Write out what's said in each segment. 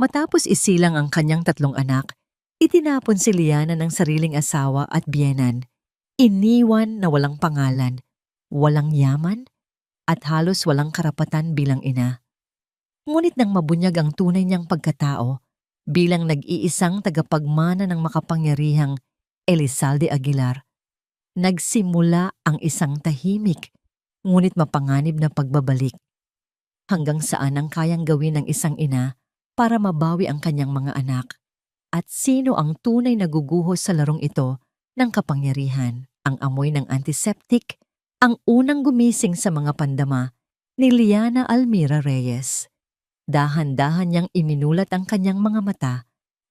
Matapos isilang ang kanyang 3 anak, itinapon si Liana ng sariling asawa at biyenan. Iniwan na walang pangalan, walang yaman, at halos walang karapatan bilang ina. Ngunit nang mabunyag ang tunay niyang pagkatao, bilang nag-iisang tagapagmana ng makapangyarihang Elizalde Aguilar, nagsimula ang isang tahimik ngunit mapanganib na pagbabalik. Hanggang saan ang kayang gawin ng isang ina para mabawi ang kanyang mga anak? At sino ang tunay na guguhos sa larong ito ng kapangyarihan? Ang amoy ng antiseptic, ang unang gumising sa mga pandama ni Liana Almira Reyes. Dahan-dahan niyang iminulat ang kanyang mga mata,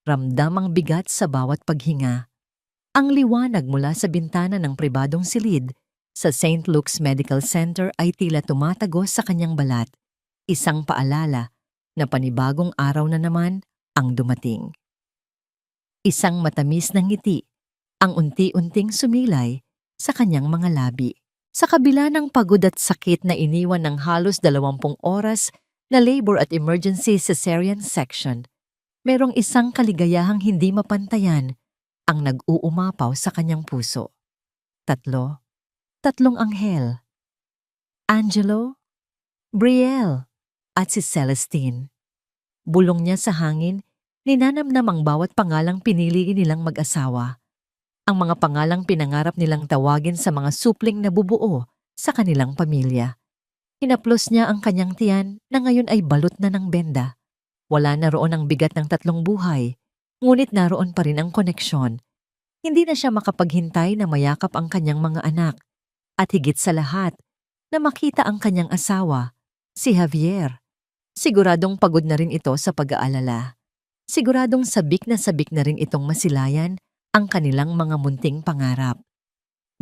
ramdam ang bigat sa bawat paghinga. Ang liwanag mula sa bintana ng pribadong silid sa St. Luke's Medical Center ay tila tumatagos sa kanyang balat, isang paalala na panibagong araw na naman ang dumating. Isang matamis na ngiti ang unti-unting sumilay sa kanyang mga labi. Sa kabila ng pagod at sakit na iniwan ng halos 20 oras na labor at emergency cesarean section, merong isang kaligayahang hindi mapantayan ang nag-uumapaw sa kanyang puso. Tatlong anghel. Angelo, Brielle, at si Celestine. Bulong niya sa hangin, ninanamnam ang bawat pangalang pinili nilang mag-asawa. Ang mga pangalang pinangarap nilang tawagin sa mga supling na bubuo sa kanilang pamilya. Hinaplos niya ang kanyang tiyan na ngayon ay balot na ng benda. Wala na roon ang bigat ng 3 buhay, ngunit naroon pa rin ang koneksyon. Hindi na siya makapaghintay na mayakap ang kanyang mga anak at higit sa lahat na makita ang kanyang asawa, si Javier. Siguradong pagod na rin ito sa pag-aalala. Siguradong sabik na rin itong masilayan ang kanilang mga munting pangarap.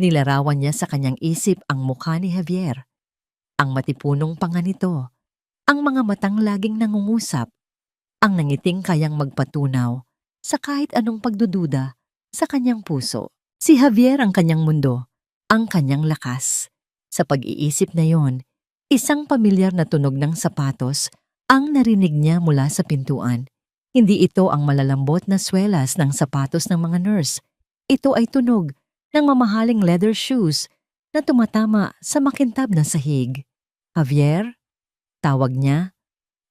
Nilarawan niya sa kanyang isip ang mukha ni Javier, ang matipunong panga nito, ang mga matang laging nangungusap, ang nangiting kayang magpatunaw sa kahit anong pagdududa sa kanyang puso. Si Javier ang kanyang mundo, ang kanyang lakas. Sa pag-iisip na yon, isang pamilyar na tunog ng sapatos ang narinig niya mula sa pintuan. Hindi ito ang malalambot na swelas ng sapatos ng mga nurse. Ito ay tunog ng mamahaling leather shoes na tumatama sa makintab na sahig. Javier, tawag niya,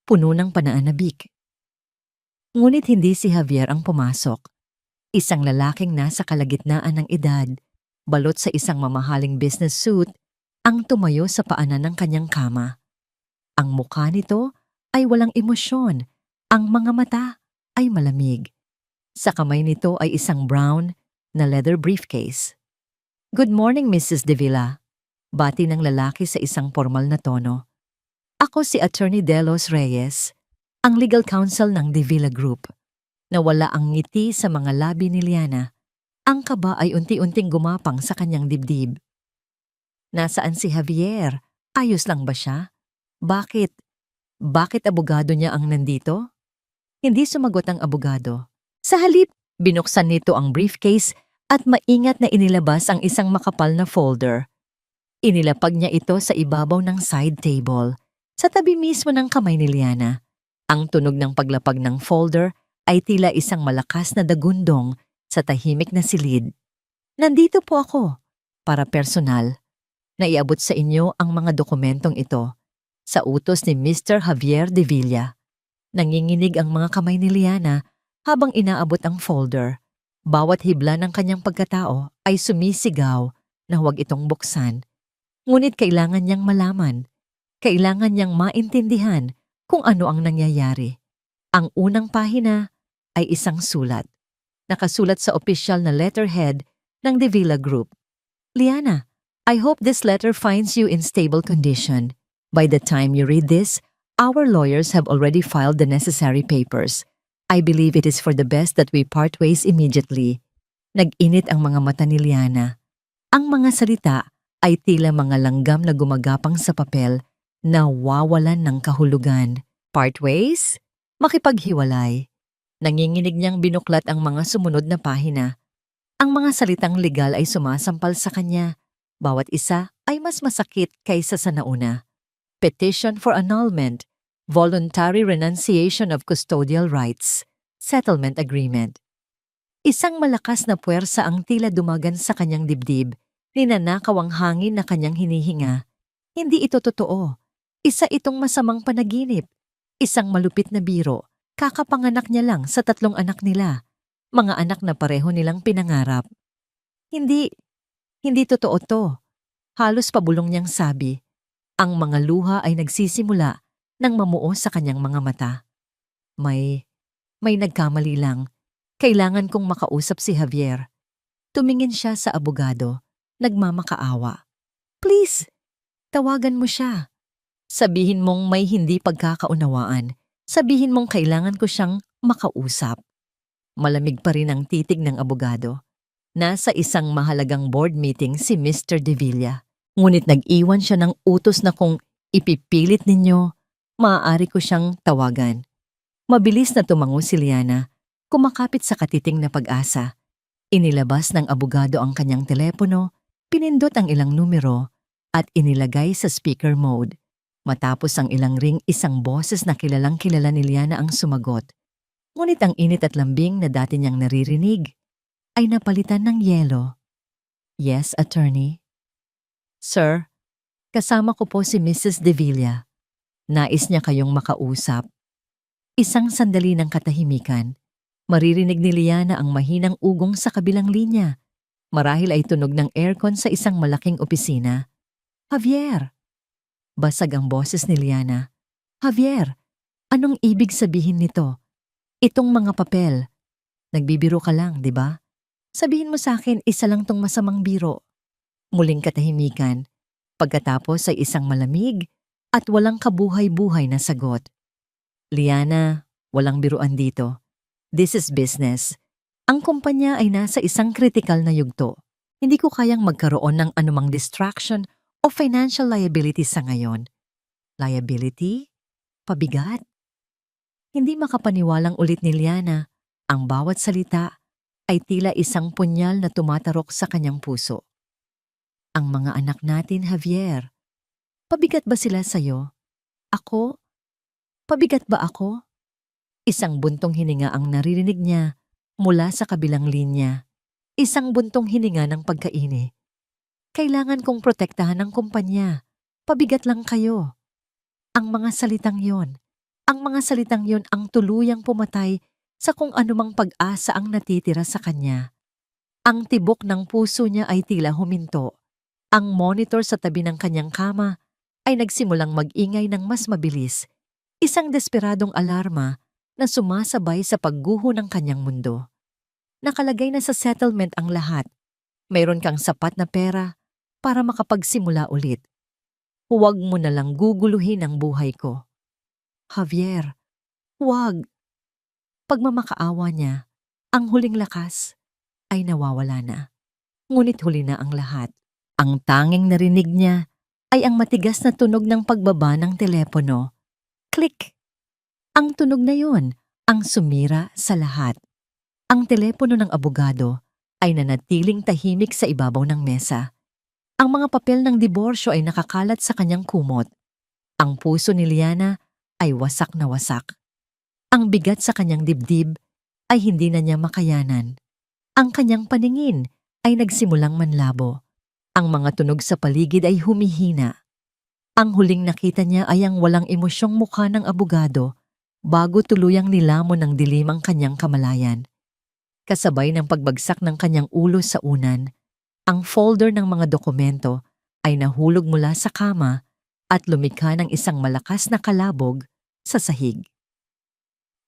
puno ng panaanabik. Ngunit hindi si Javier ang pumasok. Isang lalaking nasa kalagitnaan ng edad, balot sa isang mamahaling business suit, ang tumayo sa paanan ng kanyang kama. Ang mukha nito ay walang emosyon, ang mga mata ay malamig. Sa kamay nito ay isang brown na leather briefcase. "Good morning, Mrs. De Villa," bati ng lalaki sa isang formal na tono. "Ako si Attorney Delos Reyes, ang legal counsel ng De Villa Group." Nawala ang ngiti sa mga labi ni Liana. Ang kaba ay unti-unting gumapang sa kanyang dibdib. Nasaan si Javier? Ayos lang ba siya? Bakit abogado niya ang nandito? Hindi sumagot ang abogado. Sa halip, binuksan nito ang briefcase at maingat na inilabas ang isang makapal na folder. Inilapag niya ito sa ibabaw ng side table, sa tabi mismo ng kamay ni Liana. Ang tunog ng paglapag ng folder ay tila isang malakas na dagundong sa tahimik na silid. "Nandito po ako, para personal. Naiabot sa inyo ang mga dokumentong ito, sa utos ni Mr. Javier De Villa." Nanginginig ang mga kamay ni Liana habang inaabot ang folder. Bawat hibla ng kanyang pagkatao ay sumisigaw na huwag itong buksan. Ngunit kailangan niyang malaman, kailangan niyang maintindihan kung ano ang nangyayari. Ang unang pahina ay isang sulat. Nakasulat sa opisyal na letterhead ng De Villa Group. "Liana, I hope this letter finds you in stable condition. By the time you read this, our lawyers have already filed the necessary papers. I believe it is for the best that we part ways immediately." Nag-init ang mga mata ni Liana. Ang mga salita ay tila mga langgam na gumagapang sa papel na wawalan ng kahulugan. Part ways? Makipaghiwalay. Nanginginig niyang binuklat ang mga sumunod na pahina. Ang mga salitang legal ay sumasampal sa kanya. Bawat isa ay mas masakit kaysa sa nauna. Petition for annulment, Voluntary Renunciation of Custodial Rights, Settlement Agreement. Isang malakas na puwersa ang tila dumagan sa kanyang dibdib, ninanakaw ang hangin na kanyang hinihinga. Hindi ito totoo. Isa itong masamang panaginip. Isang malupit na biro. Kakapanganak niya lang sa 3 anak nila. Mga anak na pareho nilang pinangarap. Hindi totoo to. Halos pabulong niyang sabi. Ang mga luha ay nagsisimula nang mamuo sa kanyang mga mata. May nagkamali lang. Kailangan kong makausap si Javier. Tumingin siya sa abogado, nagmamakaawa. Please, tawagan mo siya. Sabihin mong may hindi pagkakaunawaan. Sabihin mong kailangan ko siyang makausap. Malamig pa rin ang titig ng abogado. Nasa isang mahalagang board meeting si Mr. De Villa. Ngunit nag-iwan siya ng utos na kung ipipilit ninyo, maaari ko siyang tawagan. Mabilis na tumango si Liana, kumakapit sa katiting na pag-asa. Inilabas ng abogado ang kanyang telepono, pinindot ang ilang numero, at inilagay sa speaker mode. Matapos ang ilang ring, isang boses na kilalang-kilala ni Liana ang sumagot. Ngunit ang init at lambing na dati niyang naririnig ay napalitan ng yelo. Yes, attorney. Sir, kasama ko po si Mrs. De Villa. Nais niya kayong makausap. Isang sandali ng katahimikan. Maririnig ni Liana ang mahinang ugong sa kabilang linya. Marahil ay tunog ng aircon sa isang malaking opisina. Javier! Basag ang boses ni Liana. Javier, anong ibig sabihin nito? Itong mga papel. Nagbibiro ka lang, di ba? Sabihin mo sa akin, isa lang tong masamang biro. Muling katahimikan. Pagkatapos ay isang malamig at walang kabuhay-buhay na sagot. Liana, walang biruan dito. This is business. Ang kumpanya ay nasa isang kritikal na yugto. Hindi ko kayang magkaroon ng anumang distraction o financial liability sa ngayon. Liability? Pabigat? Hindi makapaniwalang ulit ni Liana. Ang bawat salita ay tila isang punyal na tumatarok sa kanyang puso. Ang mga anak natin, Javier. Pabigat ba sila sa'yo? Ako? Pabigat ba ako? Isang buntong hininga ang naririnig niya mula sa kabilang linya. Isang buntong hininga ng pagkaini. Kailangan kong protektahan ang kumpanya. Pabigat lang kayo. Ang mga salitang yon ang tuluyang pumatay sa kung anumang pag-asa ang natitira sa kanya. Ang tibok ng puso niya ay tila huminto. Ang monitor sa tabi ng kanyang kama ay nagsimulang mag-ingay ng mas mabilis. Isang desperadong alarma na sumasabay sa pagguho ng kanyang mundo. Nakalagay na sa settlement ang lahat. Mayroon kang sapat na pera para makapagsimula ulit. Huwag mo na lang guguluhin ang buhay ko. Javier, huwag. Pagmamakaawa niya, ang huling lakas ay nawawala na. Ngunit huli na ang lahat. Ang tanging narinig niya ay ang matigas na tunog ng pagbaba ng telepono. Click! Ang tunog na yon ang sumira sa lahat. Ang telepono ng abogado ay nanatiling tahimik sa ibabaw ng mesa. Ang mga papel ng diborsyo ay nakakalat sa kanyang kumot. Ang puso ni Liana ay wasak na wasak. Ang bigat sa kanyang dibdib ay hindi na niya makayanan. Ang kanyang paningin ay nagsimulang manlabo. Ang mga tunog sa paligid ay humihina. Ang huling nakita niya ay ang walang emosyong mukha ng abogado bago tuluyang nilamon ng dilim ang kanyang kamalayan. Kasabay ng pagbagsak ng kanyang ulo sa unan, ang folder ng mga dokumento ay nahulog mula sa kama at lumikha ng isang malakas na kalabog sa sahig.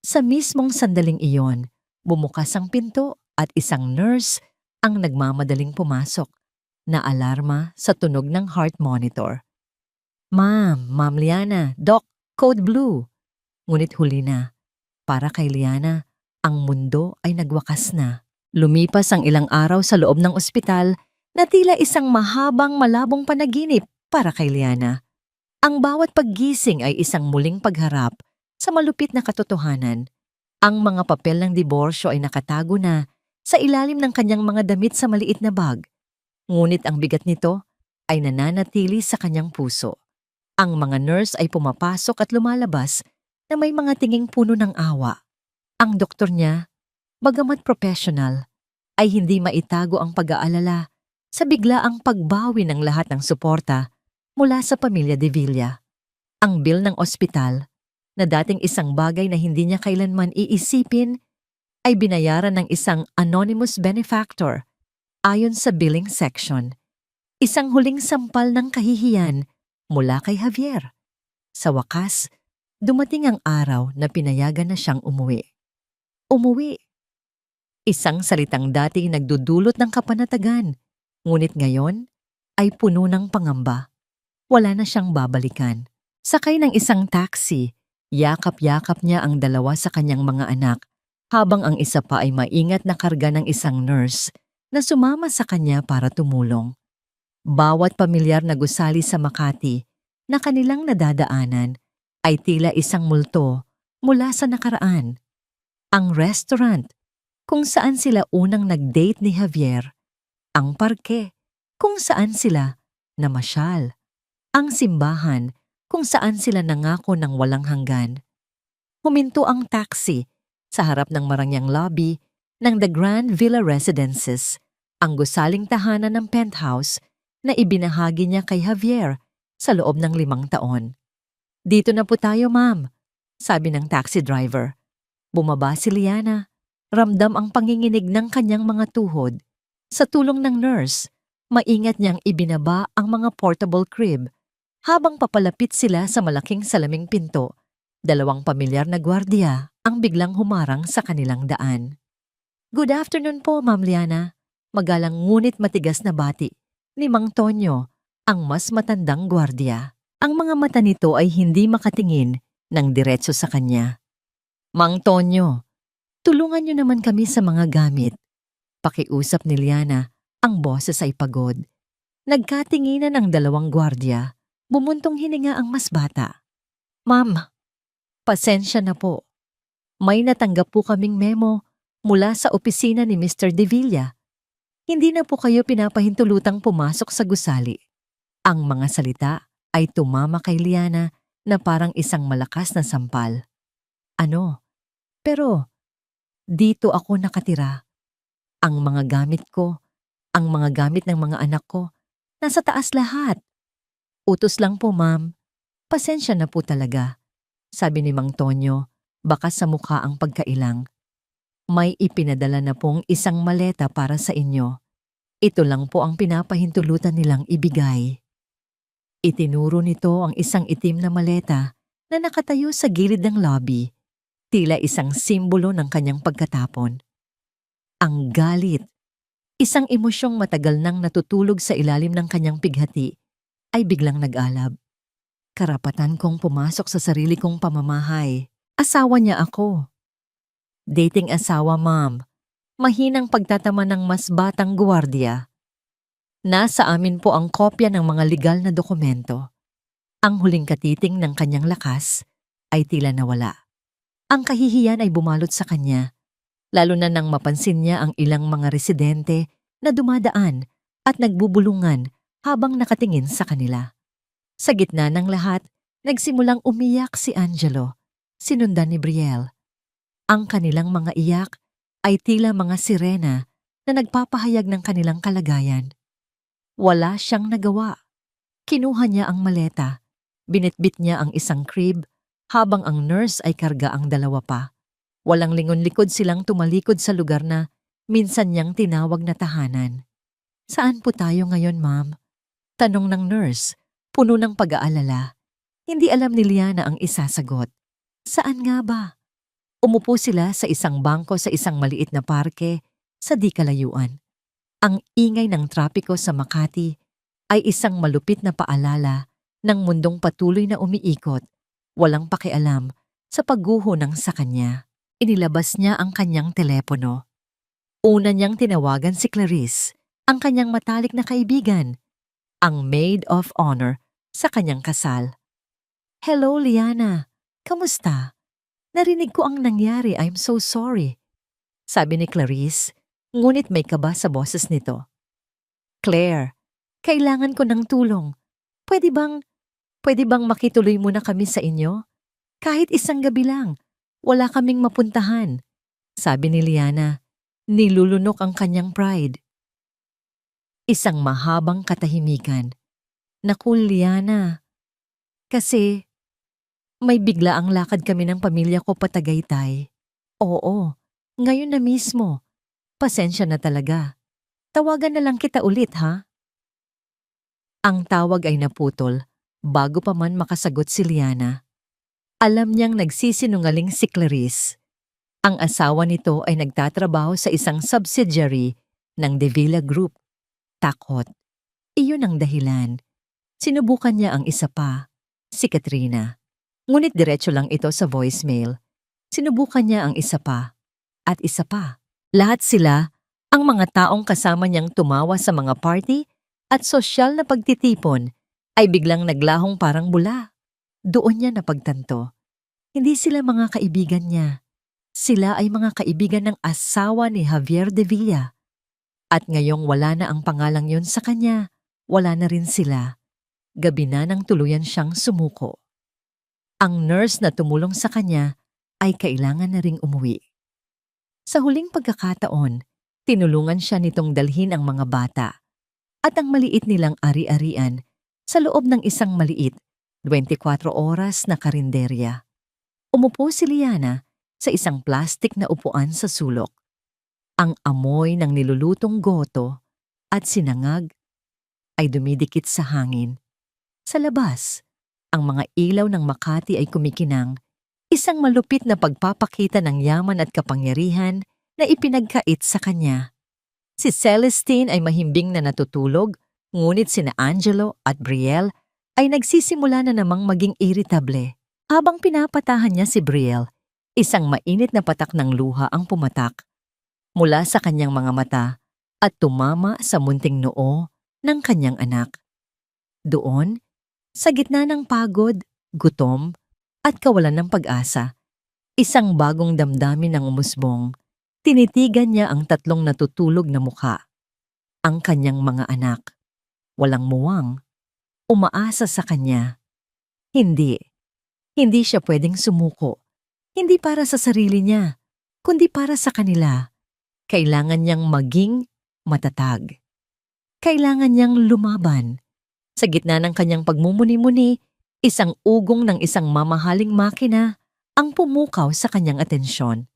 Sa mismong sandaling iyon, bumukas ang pinto at isang nurse ang nagmamadaling pumasok na alarma sa tunog ng heart monitor. Ma'am Liana, Doc, Code Blue. Ngunit huli na. Para kay Liana, ang mundo ay nagwakas na. Lumipas ang ilang araw sa loob ng ospital na tila isang mahabang malabong panaginip para kay Liana. Ang bawat paggising ay isang muling pagharap sa malupit na katotohanan. Ang mga papel ng diborsyo ay nakatago na sa ilalim ng kanyang mga damit sa maliit na bag. Ngunit ang bigat nito ay nananatili sa kanyang puso. Ang mga nurse ay pumapasok at lumalabas na may mga tinging puno ng awa. Ang doktor niya, bagamat professional, ay hindi maitago ang pag-aalala sa biglaang pagbawi ng lahat ng suporta mula sa pamilya de Villa. Ang bill ng ospital, na dating isang bagay na hindi niya kailanman iisipin, ay binayaran ng isang anonymous benefactor ayon sa billing section. Isang huling sampal ng kahihiyan mula kay Javier. Sa wakas, dumating ang araw na pinayagan na siyang umuwi. Umuwi. Isang salitang dati nagdudulot ng kapanatagan, ngunit ngayon ay puno ng pangamba. Wala na siyang babalikan. Sakay ng isang taxi, yakap-yakap niya ang dalawa sa kanyang mga anak, habang ang isa pa ay maingat na karga ng isang nurse na sumama sa kanya para tumulong. Bawat pamilyar na gusali sa Makati na kanilang nadadaanan ay tila isang multo mula sa nakaraan. Ang restaurant kung saan sila unang nag-date ni Javier, ang parke kung saan sila namasyal, ang simbahan kung saan sila nangako ng walang hanggan. Huminto ang taxi sa harap ng marangyang lobby ng The Grand Villa Residences, ang gusaling tahanan ng penthouse na ibinahagi niya kay Javier sa loob ng 5 taon. "Dito na po tayo, ma'am," sabi ng taxi driver. Bumaba si Liana. Ramdam ang panginginig ng kanyang mga tuhod. Sa tulong ng nurse, maingat niyang ibinaba ang mga portable crib. Habang papalapit sila sa malaking salaming pinto, 2 pamilyar na gwardiya ang biglang humarang sa kanilang daan. "Good afternoon po, Ma'am Liana." Magalang ngunit matigas na bati ni Mang Tonyo, ang mas matandang gwardiya. Ang mga mata nito ay hindi makatingin ng diretso sa kanya. "Mang Tonyo, tulungan niyo naman kami sa mga gamit." Pakiusap ni Liana, ang boses ay pagod. Nagkatinginan ang 2 gwardiya. Bumuntong hininga ang mas bata. "Ma'am, pasensya na po. May natanggap po kaming memo mula sa opisina ni Mr. De Villa. Hindi na po kayo pinapahintulutang pumasok sa gusali." Ang mga salita ay tumama kay Liana na parang isang malakas na sampal. "Ano? Pero dito ako nakatira. Ang mga gamit ko, ang mga gamit ng mga anak ko, nasa taas lahat." "Utos lang po, ma'am. Pasensya na po talaga," sabi ni Mang Tonyo, bakas sa mukha ang pagkailang. "May ipinadala na pong isang maleta para sa inyo. Ito lang po ang pinapahintulutan nilang ibigay." Itinuro nito ang isang itim na maleta na nakatayo sa gilid ng lobby, tila isang simbolo ng kanyang pagkatapon. Ang galit, isang emosyong matagal nang natutulog sa ilalim ng kanyang pighati, ay biglang nag-alab. "Karapatan kong pumasok sa sarili kong pamamahay. Asawa niya ako." "Dating asawa, ma'am. Mahinang pagtatama ng mas batang gwardiya. Nasa amin po ang kopya ng mga legal na dokumento." Ang huling katiting ng kanyang lakas ay tila nawala. Ang kahihiyan ay bumalot sa kanya, lalo na nang mapansin niya ang ilang mga residente na dumadaan at nagbubulungan habang nakatingin sa kanila. Sa gitna ng lahat, nagsimulang umiyak si Angelo, sinundan ni Brielle. Ang kanilang mga iyak ay tila mga sirena na nagpapahayag ng kanilang kalagayan. Wala siyang nagawa. Kinuha niya ang maleta, binitbit niya ang isang crib, habang ang nurse ay karga ang 2 pa. Walang lingon-likod silang tumalikod sa lugar na minsan niyang tinawag na tahanan. "Saan po tayo ngayon, ma'am?" tanong ng nurse, puno ng pag-aalala. Hindi alam ni Liana ang isasagot. Saan nga ba? Umupo sila sa isang bangko sa isang maliit na parke sa di kalayuan. Ang ingay ng trapiko sa Makati ay isang malupit na paalala ng mundong patuloy na umiikot, walang pakialam sa pagguho ng sa kanya. Inilabas niya ang kanyang telepono. Una niyang tinawagan si Clarice, ang kanyang matalik na kaibigan, ang maid of honor sa kanyang kasal. "Hello, Liana. Kamusta? Narinig ko ang nangyari. I'm so sorry," sabi ni Clarice, ngunit may kaba sa boses nito. "Claire, kailangan ko ng tulong. Pwede bang Pwede bang makituloy muna kami sa inyo? Kahit isang gabi lang. Wala kaming mapuntahan. Sabi ni Liana, nilulunok ang kanyang pride. Isang mahabang katahimikan. Naku, Liana, kasi may bigla ang lakad kami ng pamilya ko pa Tagaytay. Oo, ngayon na mismo. Pasensya na talaga. Tawagan na lang kita ulit, ha? Ang tawag ay naputol bago pa man makasagot si Liana. Alam niyang nagsisinungaling si Clarice. Ang asawa nito ay nagtatrabaho sa isang subsidiary ng De Villa Group. Takot. Iyon ang dahilan. Sinubukan niya ang isa pa, si Katrina. Ngunit diretso lang ito sa voicemail. Sinubukan niya ang isa pa, at isa pa. Lahat sila, ang mga taong kasama niyang tumawa sa mga party at sosyal na pagtitipon, ay biglang naglahong parang bula. Doon niya napagtanto. Hindi sila mga kaibigan niya. Sila ay mga kaibigan ng asawa ni Javier de Villa. At ngayong wala na ang pangalang yon sa kanya, wala na rin sila. Gabi na nang tuluyan siyang sumuko. Ang nurse na tumulong sa kanya ay kailangan na ring umuwi. Sa huling pagkakataon, tinulungan siya nitong dalhin ang mga bata at ang maliit nilang ari-arian sa loob ng isang maliit, 24 oras na karinderya. Umupo si Liana sa isang plastik na upuan sa sulok. Ang amoy ng nilulutong goto at sinangag ay dumidikit sa hangin. Sa labas, ang mga ilaw ng Makati ay kumikinang, isang malupit na pagpapakita ng yaman at kapangyarihan na ipinagkait sa kanya. Si Celestine ay mahimbing na natutulog, ngunit sina Angelo at Brielle ay nagsisimula na namang maging irritable. Habang pinapatahan niya si Brielle, isang mainit na patak ng luha ang pumatak mula sa kanyang mga mata at tumama sa munting noo ng kanyang anak. Doon, sa gitna ng pagod, gutom, at kawalan ng pag-asa, isang bagong damdamin ang umusbong. Tinitigan niya ang tatlong natutulog na mukha. Ang kanyang mga anak. Walang muwang. Umaasa sa kanya. Hindi siya pwedeng sumuko. Hindi para sa sarili niya, kundi para sa kanila. Kailangan niyang maging matatag. Kailangan niyang lumaban. Sa gitna ng kanyang pagmumuni-muni, isang ugong ng isang mamahaling makina ang pumukaw sa kanyang atensyon.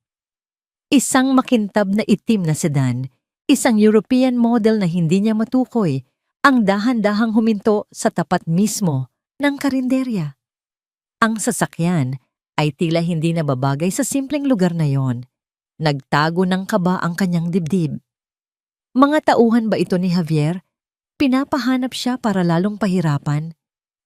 Isang makintab na itim na sedan, isang European model na hindi niya matukoy, ang dahan-dahang huminto sa tapat mismo ng karinderya. Ang sasakyan ay tila hindi nababagay sa simpleng lugar na yon. Nagtago ng kaba ang kanyang dibdib. Mga tauhan ba ito ni Javier? Pinapahanap siya para lalong pahirapan.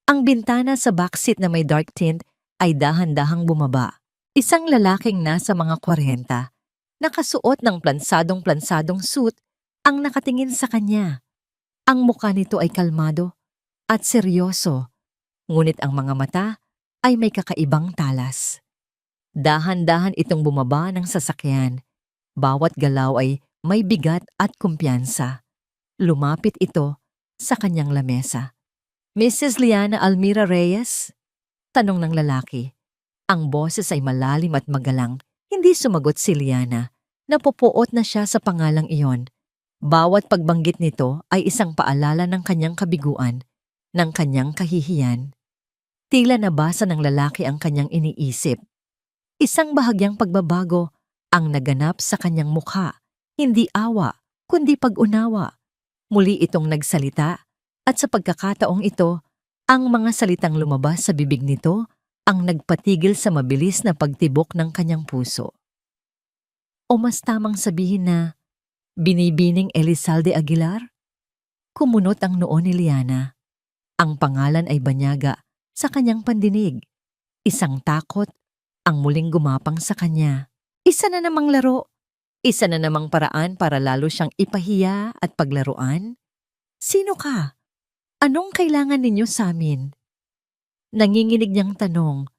Ang bintana sa backseat na may dark tint ay dahan-dahang bumaba. Isang lalaking nasa mga 40, nakasuot ng plansadong suit, ang nakatingin sa kanya. Ang mukha nito ay kalmado at seryoso, ngunit ang mga mata ay may kakaibang talas. Dahan-dahan itong bumaba ng sasakyan. Bawat galaw ay may bigat at kumpiyansa. Lumapit ito sa kanyang lamesa. Mrs. Liana Almira Reyes? Tanong ng lalaki. Ang boses ay malalim at magalang. Hindi sumagot si Liana. Napupuot na siya sa pangalang iyon. Bawat pagbanggit nito ay isang paalala ng kanyang kabiguan, ng kanyang kahihiyan. Tila nabasa ng lalaki ang kanyang iniisip. Isang bahagyang pagbabago ang naganap sa kanyang mukha. Hindi awa, kundi pag-unawa. Muli itong nagsalita at sa pagkakataong ito, ang mga salitang lumabas sa bibig nito ang nagpatigil sa mabilis na pagtibok ng kanyang puso. O mas tamang sabihin na, Binibining Elizalde Aguilar? Kumunot ang noo ni Liana. Ang pangalan ay banyaga sa kanyang pandinig. Isang takot ang muling gumapang sa kanya. Isa na namang laro. Isa na namang paraan para lalo siyang ipahiya at paglaruan. Sino ka? Anong kailangan ninyo sa amin? Nanginginig niyang tanong.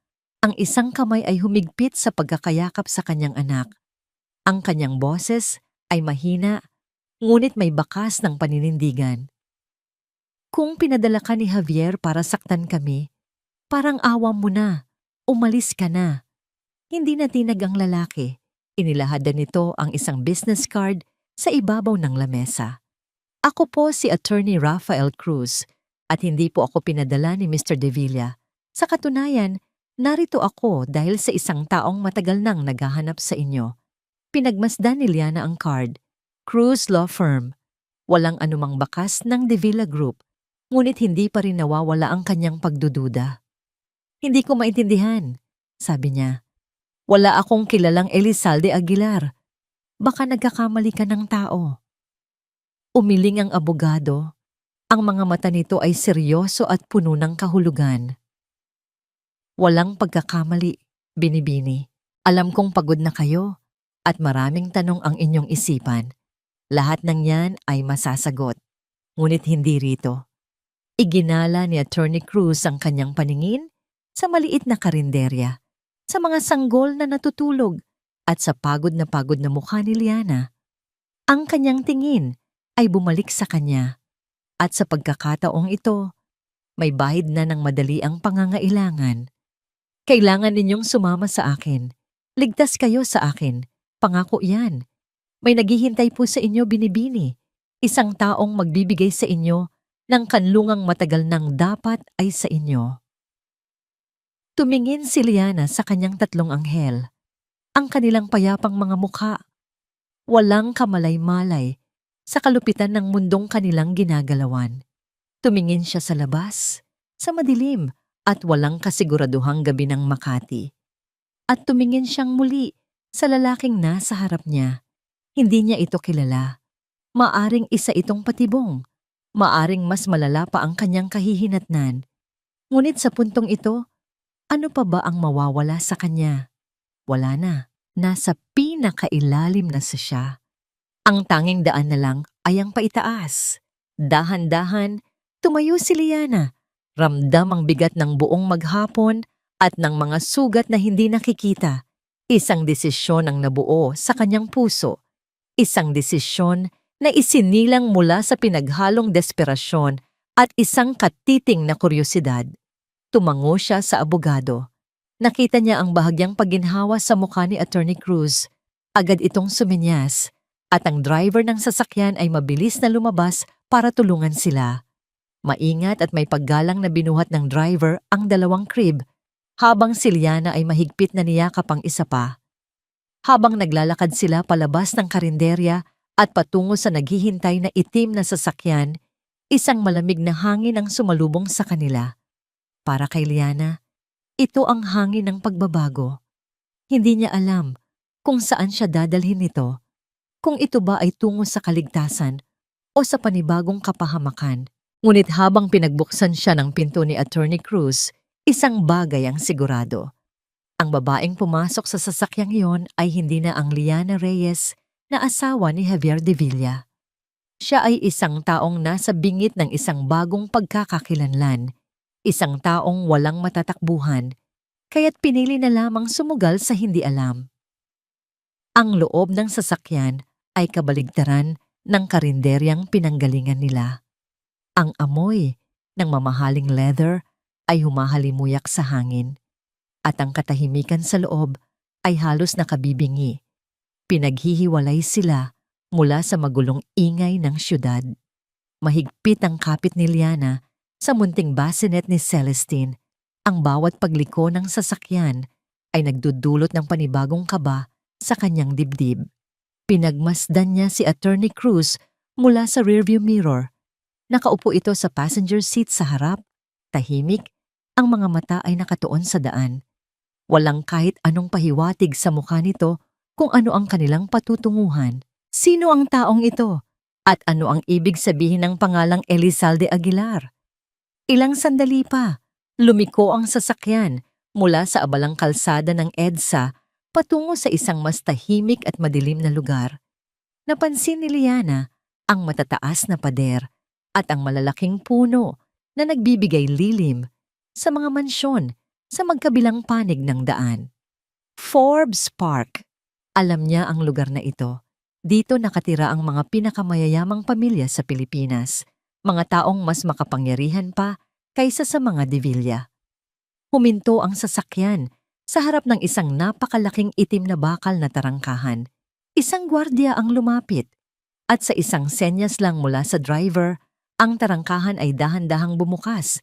Ang isang kamay ay humigpit sa pagkakayakap sa kanyang anak. Ang kanyang boses ay mahina, ngunit may bakas ng paninindigan. Kung pinadala ka ni Javier para saktan kami, Parang awa mo na. Umalis ka na. Hindi na tinag ang lalaki. Inilahadan nito ang isang business card sa ibabaw ng lamesa. Ako po si Attorney Rafael Cruz at hindi po ako pinadala ni Mr. De Villa. Sa katunayan, narito ako dahil sa isang taong matagal nang naghahanap sa inyo. Pinagmasdan ni Liana ang card. Cruz Law Firm. Walang anumang bakas ng De Villa Group, ngunit hindi pa rin nawawala ang kanyang pagdududa. Hindi ko maintindihan, sabi niya. Wala akong kilalang Elizalde Aguilar. Baka nagkakamali ka ng tao. Umiling ang abogado. Ang mga mata nito ay seryoso at puno ng kahulugan. Walang pagkakamali, binibini. Alam kong pagod na kayo at maraming tanong ang inyong isipan. Lahat ng yan ay masasagot, ngunit hindi rito. Iginala ni Attorney Cruz ang kanyang paningin sa maliit na karinderya, sa mga sanggol na natutulog at sa pagod na mukha ni Liana. Ang kanyang tingin ay bumalik sa kanya at sa pagkakataong ito, may bahid na ng madali ang pangangailangan. Kailangan ninyong sumama sa akin. Ligtas kayo sa akin. Pangako yan. May naghihintay po sa inyo, binibini. Isang taong magbibigay sa inyo ng kanlungang matagal nang dapat ay sa inyo. Tumingin si Liana sa kanyang tatlong anghel. Ang kanilang payapang mga mukha. Walang kamalay-malay sa kalupitan ng mundong kanilang ginagalawan. Tumingin siya sa labas, sa madilim at walang kasiguraduhang gabi ng Makati. At tumingin siyang muli sa lalaking nasa harap niya. Hindi niya ito kilala. Maaring isa itong patibong. Maaring mas malala pa ang kanyang kahihinatnan. Ngunit sa puntong ito, ano pa ba ang mawawala sa kanya? Wala na. Nasa pinakailalim na sa siya. Ang tanging daan na lang ay ang paitaas. Dahan-dahan, tumayo si Liana. Ramdam ang bigat ng buong maghapon at ng mga sugat na hindi nakikita. Isang desisyon ang nabuo sa kanyang puso. Isang desisyon na isinilang mula sa pinaghalong desperasyon at isang katiting na kuryosidad. Tumango siya sa abogado. Nakita niya ang bahagyang pagginhawa sa mukha ni Attorney Cruz. Agad itong suminyas at ang driver ng sasakyan ay mabilis na lumabas para tulungan sila. Maingat at may paggalang na binuhat ng driver ang dalawang crib habang si Liana ay mahigpit na niyakap ang isa pa. Habang naglalakad sila palabas ng karinderya at patungo sa naghihintay na itim na sasakyan, isang malamig na hangin ang sumalubong sa kanila. Para kay Liana, ito ang hangin ng pagbabago. Hindi niya alam kung saan siya dadalhin nito, kung ito ba ay tungo sa kaligtasan o sa panibagong kapahamakan. Ngunit habang pinagbuksan siya ng pinto ni Attorney Cruz, isang bagay ang sigurado. Ang babaeng pumasok sa sasakyang iyon ay hindi na ang Liana Reyes na asawa ni Javier De Villa. Siya ay isang taong nasa bingit ng isang bagong pagkakakilanlan, isang taong walang matatakbuhan, kaya't pinili na lamang sumugal sa hindi alam. Ang loob ng sasakyan ay kabaligtaran ng karinderyang pinanggalingan nila. Ang amoy ng mamahaling leather ay humahalimuyak sa hangin, at ang katahimikan sa loob ay halos nakabibingi. Pinaghihiwalay sila mula sa magulong ingay ng syudad. Mahigpit ang kapit ni Liana sa munting bassinet ni Celestine. Ang bawat pagliko ng sasakyan ay nagdudulot ng panibagong kaba sa kanyang dibdib. Pinagmasdan niya si Attorney Cruz mula sa rearview mirror. Nakaupo ito sa passenger seat sa harap, tahimik, ang mga mata ay nakatuon sa daan. Walang kahit anong pahiwatig sa mukha nito kung ano ang kanilang patutunguhan. Sino ang taong ito? At ano ang ibig sabihin ng pangalang Elizalde Aguilar? Ilang sandali pa, lumiko ang sasakyan mula sa abalang kalsada ng EDSA patungo sa isang mas tahimik at madilim na lugar. Napansin ni Liana ang matataas na pader at ang malalaking puno na nagbibigay lilim sa mga mansyon sa magkabilang panig ng daan. Forbes Park. Alam niya ang lugar na ito. Dito nakatira ang mga pinakamayayamang pamilya sa Pilipinas, mga taong mas makapangyarihan pa kaysa sa mga De Villa. Huminto ang sasakyan sa harap ng isang napakalaking itim na bakal na tarangkahan. Isang gwardiya ang lumapit at sa isang senyas lang mula sa driver, ang tarangkahan ay dahan-dahang bumukas,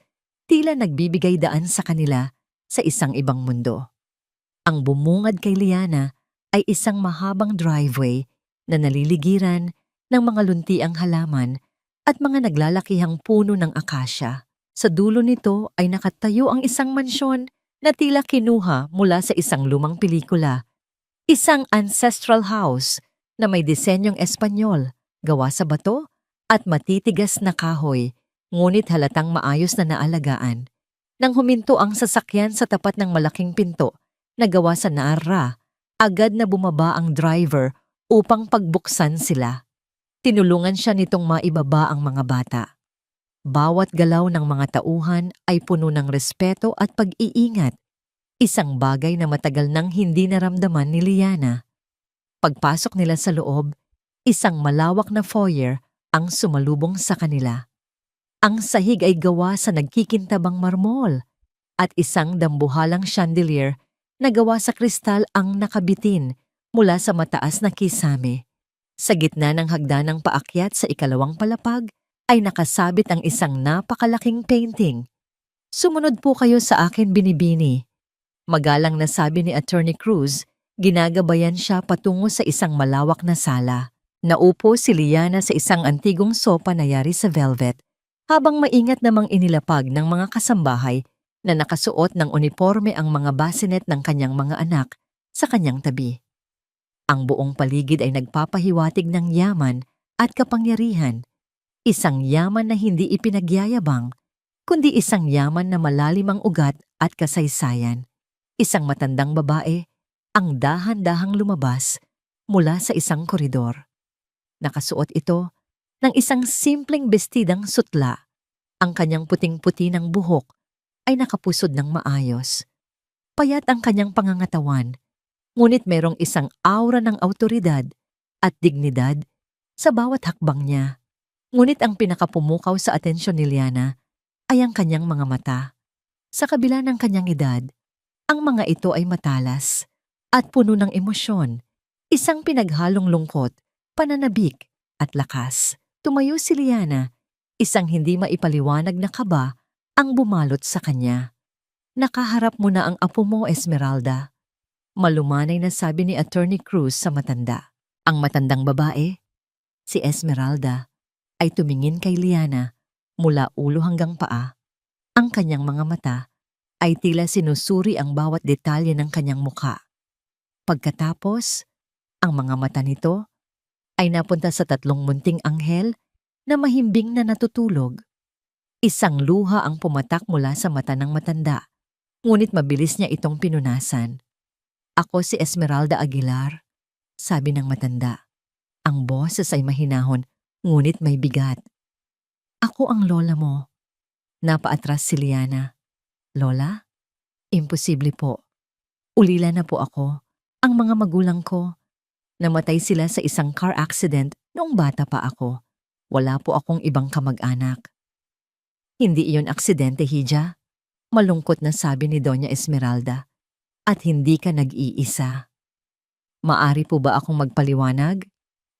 tila nagbibigay daan sa kanila sa isang ibang mundo. Ang bumungad kay Liana ay isang mahabang driveway na naliligiran ng mga luntiang halaman at mga naglalakihang puno ng akasya. Sa dulo nito ay nakatayo ang isang mansyon na tila kinuha mula sa isang lumang pelikula. Isang ancestral house na may disenyong Espanyol, gawa sa bato at matitigas na kahoy, ngunit halatang maayos na naalagaan. Nang huminto ang sasakyan sa tapat ng malaking pinto na gawa sa naarra, agad na bumaba ang driver upang pagbuksan sila. Tinulungan siya nitong maibaba ang mga bata. Bawat galaw ng mga tauhan ay puno ng respeto at pag-iingat, isang bagay na matagal nang hindi naramdaman ni Liana. Pagpasok nila sa loob, isang malawak na foyer ang sumalubong sa kanila. Ang sahig ay gawa sa nagkikintabang marmol at isang dambuhalang chandelier na gawa sa kristal ang nakabitin mula sa mataas na kisame. Sa gitna ng hagdanang paakyat sa ikalawang palapag ay nakasabit ang isang napakalaking painting. "Sumunod po kayo sa akin, binibini." Magalang na sabi ni Attorney Cruz, ginagabayan siya patungo sa isang malawak na sala. Naupo si Liana sa isang antigong sopa na yari sa velvet, habang maingat namang inilapag ng mga kasambahay na nakasuot ng uniforme ang mga bassinet ng kanyang mga anak sa kanyang tabi. Ang buong paligid ay nagpapahiwatig ng yaman at kapangyarihan. Isang yaman na hindi ipinagyayabang, kundi isang yaman na malalim ang ugat at kasaysayan. Isang matandang babae ang dahan-dahang lumabas mula sa isang koridor. Nakasuot ito ng isang simpleng bestidang sutla. Ang kanyang puting-puti ng buhok ay nakapusod ng maayos. Payat ang kanyang pangangatawan, ngunit merong isang aura ng awtoridad at dignidad sa bawat hakbang niya. Ngunit ang pinakapumukaw sa atensyon ni Liana ay ang kanyang mga mata. Sa kabila ng kanyang edad, ang mga ito ay matalas at puno ng emosyon, isang pinaghalong lungkot, pananabik at lakas. Tumayo si Liana, isang hindi maipaliwanag na kaba ang bumalot sa kanya. "Nakaharap mo na ang apo mo, Esmeralda." Malumanay na sabi ni Attorney Cruz sa matanda. Ang matandang babae, si Esmeralda, ay tumingin kay Liana mula ulo hanggang paa. Ang kanyang mga mata ay tila sinusuri ang bawat detalye ng kanyang mukha. Pagkatapos, ang mga mata nito ay napunta sa tatlong munting anghel na mahimbing na natutulog. Isang luha ang pumatak mula sa mata ng matanda, ngunit mabilis niya itong pinunasan. "Ako si Esmeralda Aguilar," sabi ng matanda. Ang boses ay mahinahon, ngunit may bigat. "Ako ang lola mo." Napaatras si Liana. "Lola? Imposible po. Ulila na po ako. Ang mga magulang ko, namatay sila sa isang car accident noong bata pa ako. Wala po akong ibang kamag-anak." "Hindi iyon aksidente, Hija," malungkot na sabi ni Doña Esmeralda. "At hindi ka nag-iisa." "Maari po ba akong magpaliwanag?"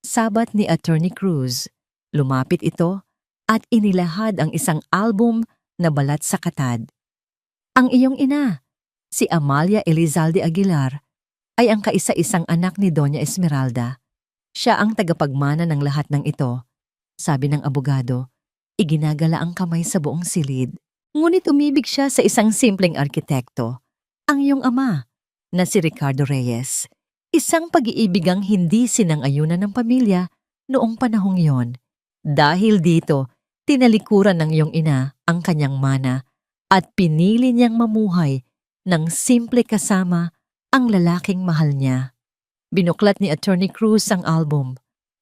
Sabat ni Attorney Cruz. Lumapit ito at inilahad ang isang album na balat sa katad. "Ang iyong ina, si Amalia Elizalde Aguilar, ay ang kaisa-isang anak ni Doña Esmeralda. Siya ang tagapagmana ng lahat ng ito," sabi ng abogado. Iginagala ang kamay sa buong silid. Ngunit umibig siya sa isang simpleng arkitekto, ang iyong ama, na si Ricardo Reyes. Isang pag-iibigang hindi sinang-ayunan ng pamilya noong panahong yon. Dahil dito, tinalikuran ng iyong ina ang kanyang mana at pinili niyang mamuhay ng simple kasama ang lalaking mahal niya. Binuklat ni Attorney Cruz ang album.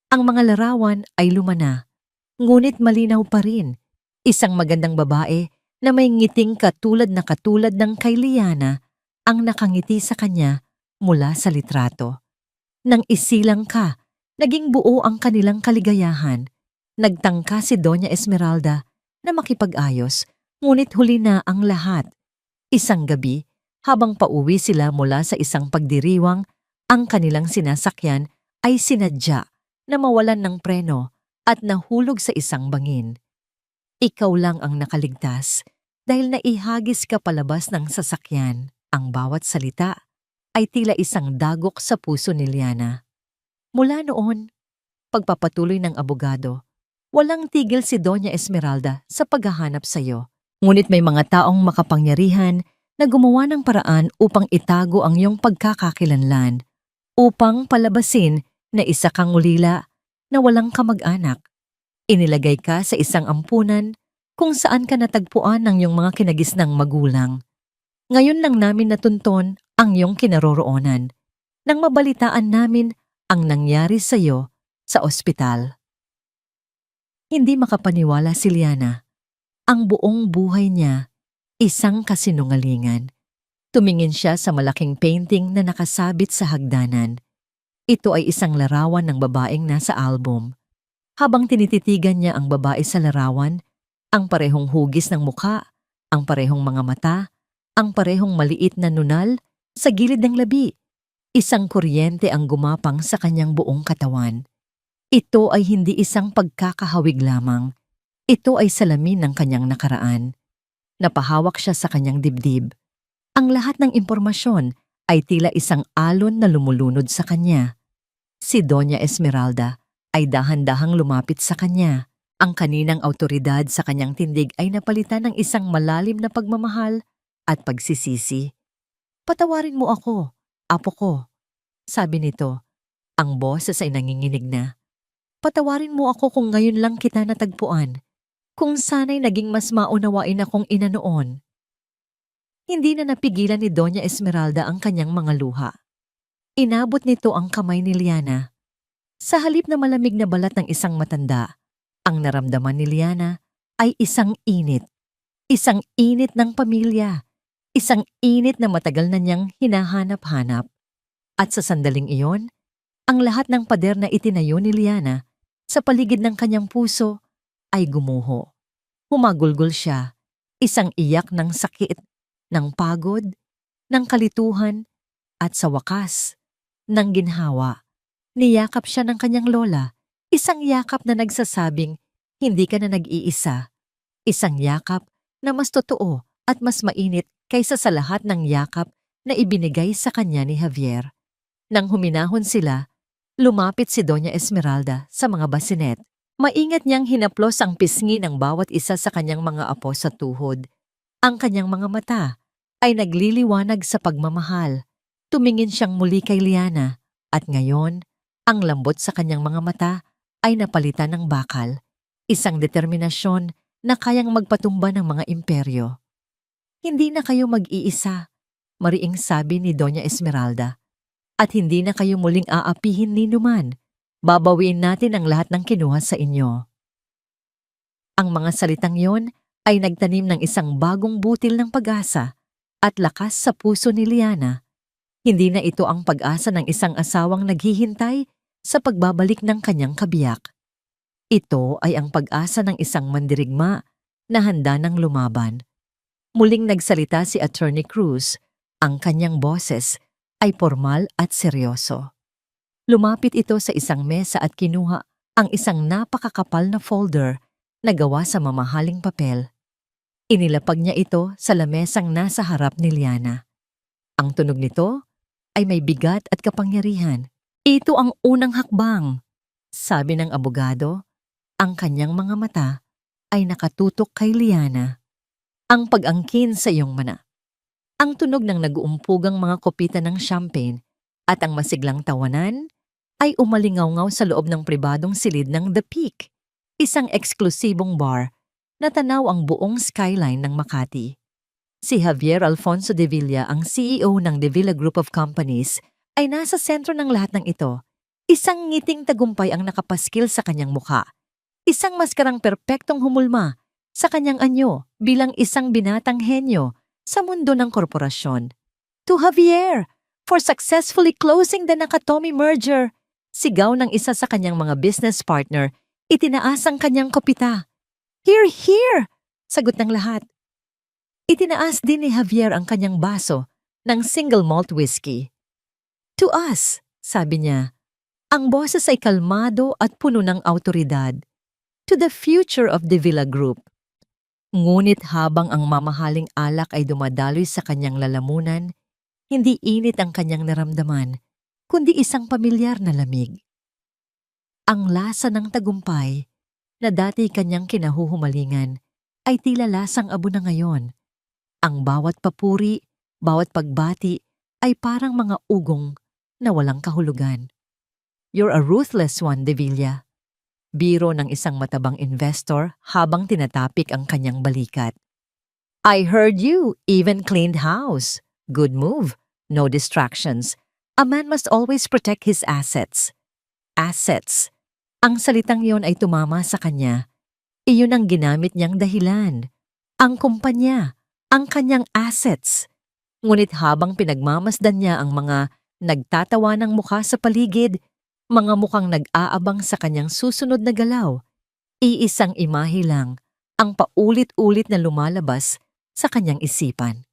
Ang mga larawan ay lumana, ngunit malinaw pa rin. Isang magandang babae na may ngiting katulad ng kay Liana ang nakangiti sa kanya mula sa litrato. Nang isilang ka, naging buo ang kanilang kaligayahan. Nagtangka si Doña Esmeralda na makipag-ayos, ngunit huli na ang lahat. Isang gabi, habang pauwi sila mula sa isang pagdiriwang, ang kanilang sinasakyan ay sinadya na mawalan ng preno at nahulog sa isang bangin. Ikaw lang ang nakaligtas dahil naihagis ka palabas ng sasakyan. Ang bawat salita ay tila isang dagok sa puso ni Liana. Mula noon, pagpapatuloy ng abogado, walang tigil si Doña Esmeralda sa paghahanap sa iyo. Ngunit may mga taong makapangyarihan na gumawa ng paraan upang itago ang iyong pagkakakilanlan, upang palabasin na isa kang ulila na walang kamag-anak. Inilagay ka sa isang ampunan kung saan ka natagpuan ng iyong mga kinagisnang magulang. Ngayon lang namin natunton ang iyong kinaroroonan nang mabalitaan namin ang nangyari sa iyo sa ospital. Hindi makapaniwala si Liana. Ang buong buhay niya, isang kasinungalingan. Tumingin siya sa malaking painting na nakasabit sa hagdanan. Ito ay isang larawan ng babaeng nasa album. Habang tinititigan niya ang babae sa larawan, ang parehong hugis ng mukha, ang parehong mga mata, ang parehong maliit na nunal sa gilid ng labi. Isang kuryente ang gumapang sa kanyang buong katawan. Ito ay hindi isang pagkakahawig lamang. Ito ay salamin ng kanyang nakaraan. Napahawak siya sa kanyang dibdib. Ang lahat ng impormasyon ay tila isang alon na lumulunod sa kanya. Si Doña Esmeralda ay dahan-dahang lumapit sa kanya. Ang kaninang awtoridad sa kanyang tindig ay napalitan ng isang malalim na pagmamahal at pagsisisi. "Patawarin mo ako, apo ko," sabi nito. Ang boses ay nanginginig na. "Patawarin mo ako kung ngayon lang kita natagpuan. Kung sana'y naging mas maunawain akong ina noon." Hindi na napigilan ni Doña Esmeralda ang kanyang mga luha. Inabot nito ang kamay ni Liana. Sa halip na malamig na balat ng isang matanda, ang naramdaman ni Liana ay isang init. Isang init ng pamilya. Isang init na matagal na niyang hinahanap-hanap. At sa sandaling iyon, ang lahat ng pader na itinayo ni Liana sa paligid ng kanyang puso ay gumuho. Humagulgol siya, isang iyak ng sakit, ng pagod, ng kalituhan, at sa wakas, ng ginhawa. Niyakap siya ng kanyang lola, isang yakap na nagsasabing, hindi ka na nag-iisa. Isang yakap na mas totoo at mas mainit kaysa sa lahat ng yakap na ibinigay sa kanya ni Javier. Nang huminahon sila, lumapit si Doña Esmeralda sa mga basinet. Maingat niyang hinaplos ang pisngi ng bawat isa sa kanyang mga apo sa tuhod. Ang kanyang mga mata ay nagliliwanag sa pagmamahal. Tumingin siyang muli kay Liana at ngayon, ang lambot sa kanyang mga mata ay napalitan ng bakal. Isang determinasyon na kayang magpatumba ng mga imperyo. "Hindi na kayo mag-iisa," mariing sabi ni Doña Esmeralda. "At hindi na kayo muling aapihin ni numan. Babawiin natin ang lahat ng kinuha sa inyo." Ang mga salitang yon ay nagtanim ng isang bagong butil ng pag-asa at lakas sa puso ni Liana. Hindi na ito ang pag-asa ng isang asawang naghihintay sa pagbabalik ng kanyang kabiyak. Ito ay ang pag-asa ng isang mandirigma na handa ng lumaban. Muling nagsalita si Attorney Cruz. Ang kanyang boses ay formal at seryoso. Lumapit ito sa isang mesa at kinuha ang isang napakakapal na folder na gawa sa mamahaling papel. Inilapag niya ito sa lamesang nasa harap ni Liana. Ang tunog nito ay may bigat at kapangyarihan. "Ito ang unang hakbang," sabi ng abogado. Ang kanyang mga mata ay nakatutok kay Liana. "Ang pag-angkin sa iyong mana." Ang tunog ng nag-uumpugang mga kopita ng champagne at ang masiglang tawanan ay umalingaw-ngaw sa loob ng pribadong silid ng The Peak, isang eksklusibong bar na tanaw ang buong skyline ng Makati. Si Javier Alfonso de Villa, ang CEO ng De Villa Group of Companies, ay nasa sentro ng lahat ng ito. Isang ngiting tagumpay ang nakapaskil sa kanyang mukha. Isang maskarang perpektong humulma sa kanyang anyo bilang isang binatang henyo sa mundo ng korporasyon. "To Javier, for successfully closing the Nakatomi merger," sigaw ng isa sa kanyang mga business partner, itinaas ang kanyang kopita. "Hear, hear!" sagot ng lahat. Itinaas din ni Javier ang kanyang baso ng single malt whiskey. To us, sabi niya, ang boses ay kalmado at puno ng autoridad. To the future of the Villa Group. Ngunit habang ang mamahaling alak ay dumadaloy sa kanyang lalamunan, hindi init ang kanyang naramdaman, kundi isang pamilyar na lamig. Ang lasa ng tagumpay na dati kanyang kinahuhumalingan ay tila lasang abo na ngayon. Ang bawat papuri, bawat pagbati ay parang mga ugong na walang kahulugan. You're a ruthless one, De Villa. Biro ng isang matabang investor habang tinatapik ang kanyang balikat. I heard you even cleaned house. Good move. No distractions. A man must always protect his assets. Assets. Ang salitang yon ay tumama sa kanya. Iyon ang ginamit niyang dahilan. Ang kumpanya, ang kanyang assets. Ngunit habang pinagmamasdan niya ang mga nagtatawa ng mukha sa paligid, mga mukhang nag-aabang sa kanyang susunod na galaw, iisang imahe lang ang paulit-ulit na lumalabas sa kanyang isipan.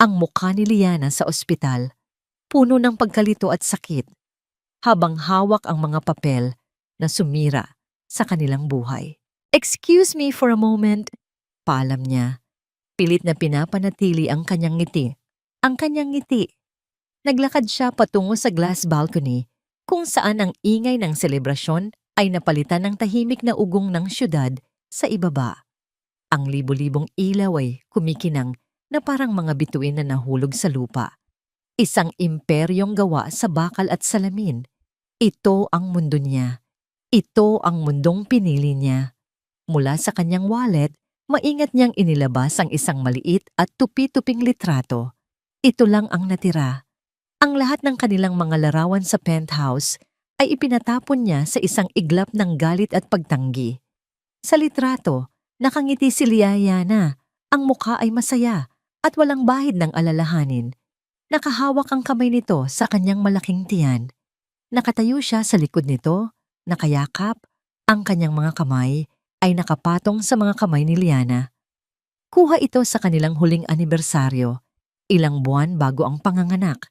Ang mukha ni Liana sa ospital, puno ng pagkalito at sakit, habang hawak ang mga papel na sumira sa kanilang buhay. Excuse me for a moment, paalam niya. Pilit na pinapanatili ang kanyang ngiti. Ang kanyang ngiti. Naglakad siya patungo sa glass balcony kung saan ang ingay ng selebrasyon ay napalitan ng tahimik na ugong ng syudad sa ibaba. Ang libo-libong ilaw ay kumikinang na parang mga bituin na nahulog sa lupa. Isang imperyong gawa sa bakal at salamin. Ito ang mundo niya. Ito ang mundong pinili niya. Mula sa kanyang wallet, maingat niyang inilabas ang isang maliit at tupi-tuping litrato. Ito lang ang natira. Ang lahat ng kanilang mga larawan sa penthouse ay ipinatapon niya sa isang iglap ng galit at pagtanggi. Sa litrato, nakangiti si Liana. Ang mukha ay masaya at walang bahid ng alalahanin. Nakahawak ang kamay nito sa kanyang malaking tiyan. Nakatayo siya sa likod nito, nakayakap. Ang kanyang mga kamay ay nakapatong sa mga kamay ni Liana. Kuha ito sa kanilang huling anibersaryo, ilang buwan bago ang panganganak.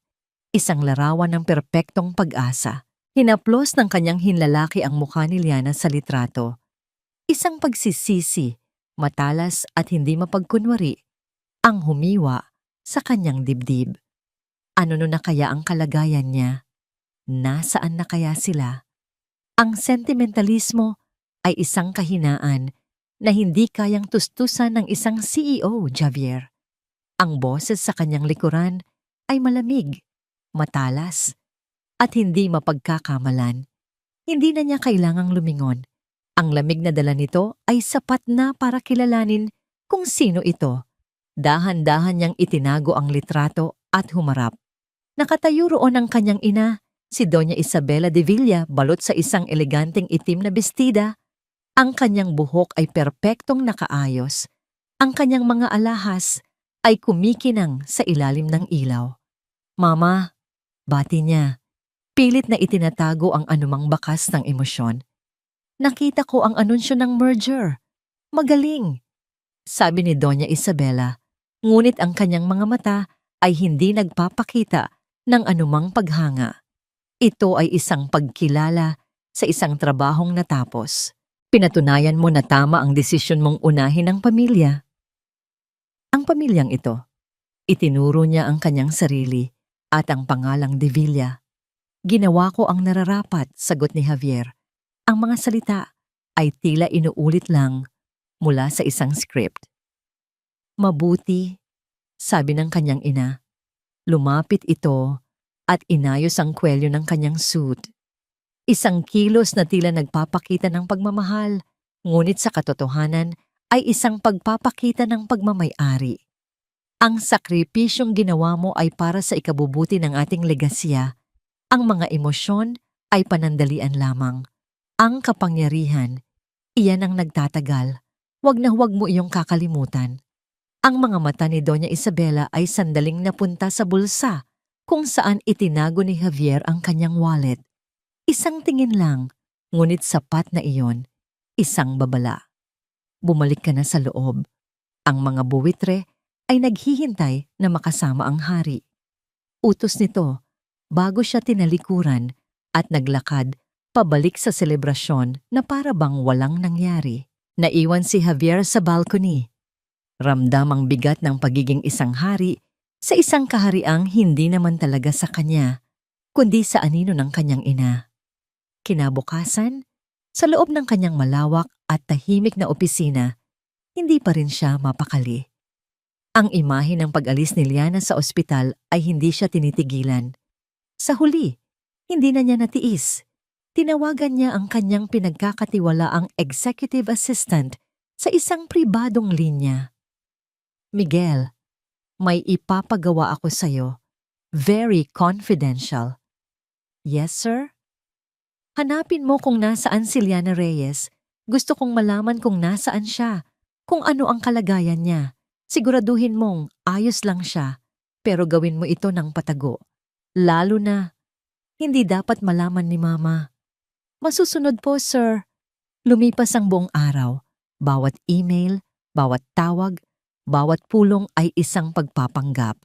Isang larawan ng perpektong pag-asa. Hinaplos ng kanyang hinlalaki ang mukha ni Liana sa litrato. Isang pagsisisi, matalas at hindi mapagkunwari, ang humiwa sa kanyang dibdib. Ano na kaya ang kalagayan niya? Nasaan na kaya sila? Ang sentimentalismo ay isang kahinaan na hindi kayang tustusan ng isang CEO, Javier. Ang boses sa kanyang likuran ay malamig, matalas, at hindi mapagkakamalan. Hindi na niya kailangang lumingon. Ang lamig na dala nito ay sapat na para kilalanin kung sino ito. Dahan-dahan niyang itinago ang litrato at humarap. Nakatayo roon ang kanyang ina, si Doña Isabela de Villa, balot sa isang eleganteng itim na bestida. Ang kanyang buhok ay perpektong nakaayos. Ang kanyang mga alahas ay kumikinang sa ilalim ng ilaw. Mama, bati niya. Pilit na itinatago ang anumang bakas ng emosyon. Nakita ko ang anunsyo ng merger. Magaling, sabi ni Doña Isabela. Ngunit ang kanyang mga mata ay hindi nagpapakita ng anumang paghanga. Ito ay isang pagkilala sa isang trabahong natapos. Pinatunayan mo na tama ang desisyon mong unahin ang pamilya. Ang pamilyang ito, itinuro niya ang kanyang sarili at ang pangalang De Villa. Ginawa ko ang nararapat, sagot ni Javier. Ang mga salita ay tila inuulit lang mula sa isang script. Mabuti, sabi ng kanyang ina. Lumapit ito at inayos ang kwelyo ng kanyang suit. Isang kilos na tila nagpapakita ng pagmamahal, ngunit sa katotohanan ay isang pagpapakita ng pagmamay-ari. Ang sakripisyong ginawa mo ay para sa ikabubuti ng ating legasya. Ang mga emosyon ay panandalian lamang. Ang kapangyarihan, iyan ang nagtatagal. Huwag na huwag mo iyong kakalimutan. Ang mga mata ni Doña Isabela ay sandaling napunta sa bulsa kung saan itinago ni Javier ang kanyang wallet. Isang tingin lang, ngunit sapat na iyon, isang babala. Bumalik ka na sa loob. Ang mga buwitre ay naghihintay na makasama ang hari. Utos nito bago siya tinalikuran at naglakad pabalik sa selebrasyon na para bang walang nangyari. Naiwan si Javier sa balcony. Ramdam ang bigat ng pagiging isang hari sa isang kahariang hindi naman talaga sa kanya, kundi sa anino ng kanyang ina. Kinabukasan, sa loob ng kanyang malawak at tahimik na opisina, hindi pa rin siya mapakali. Ang imahe ng pag-alis ni Liana sa ospital ay hindi siya tinitigilan. Sa huli, hindi na niya natiis. Tinawagan niya ang kanyang pinagkakatiwalaang executive assistant sa isang pribadong linya. Miguel, may ipapagawa ako sa'yo. Very confidential. Yes, sir? Hanapin mo kung nasaan si Liana Reyes. Gusto kong malaman kung nasaan siya, kung ano ang kalagayan niya. Siguraduhin mong ayos lang siya, pero gawin mo ito ng patago. Lalo na, hindi dapat malaman ni Mama. Masusunod po, sir. Lumipas ang buong araw. Bawat email, bawat tawag, bawat pulong ay isang pagpapanggap.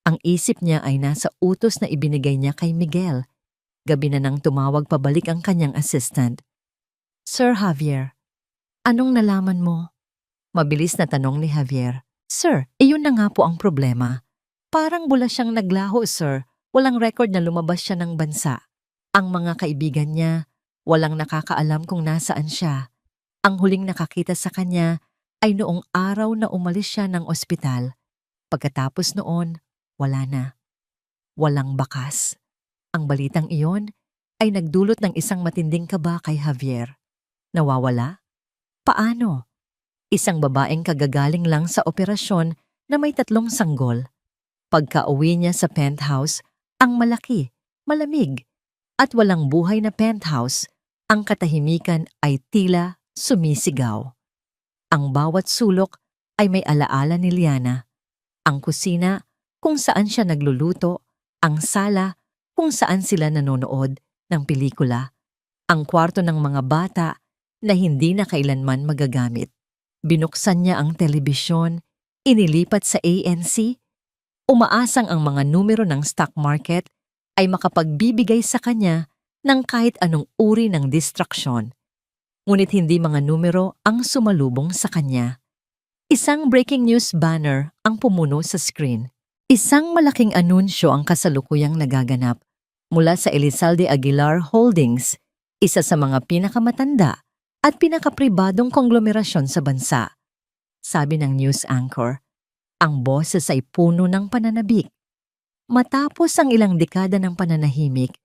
Ang isip niya ay nasa utos na ibinigay niya kay Miguel. Gabi na nang tumawag pabalik ang kanyang assistant. Sir Javier, anong nalaman mo? Mabilis na tanong ni Javier. Sir, iyon na nga po ang problema. Parang bula siyang naglaho, sir. Walang record na lumabas siya ng bansa. Ang mga kaibigan niya, walang nakakaalam kung nasaan siya. Ang huling nakakita sa kanya ay noong araw na umalis siya ng ospital. Pagkatapos noon, wala na. Walang bakas. Ang balitang iyon ay nagdulot ng isang matinding kaba kay Javier. Nawawala? Paano? Isang babaeng kagagaling lang sa operasyon na may 3 sanggol. Pagka-uwi niya sa penthouse, ang malaki, malamig, at walang buhay na penthouse, ang katahimikan ay tila sumisigaw. Ang bawat sulok ay may alaala ni Liana. Ang kusina kung saan siya nagluluto, ang sala kung saan sila nanonood ng pelikula, ang kwarto ng mga bata na hindi na kailanman magagamit. Binuksan niya ang telebisyon, inilipat sa ANC, umaasang ang mga numero ng stock market ay makapagbibigay sa kanya ng kahit anong uri ng distraksyon. Ngunit hindi mga numero ang sumalubong sa kanya. Isang breaking news banner ang pumuno sa screen. Isang malaking anunsyo ang kasalukuyang nagaganap mula sa Elizalde Aguilar Holdings, isa sa mga pinakamatanda at pinakapribadong konglomerasyon sa bansa. Sabi ng news anchor, ang boses ay puno ng pananabik. Matapos ang ilang dekada ng pananahimik,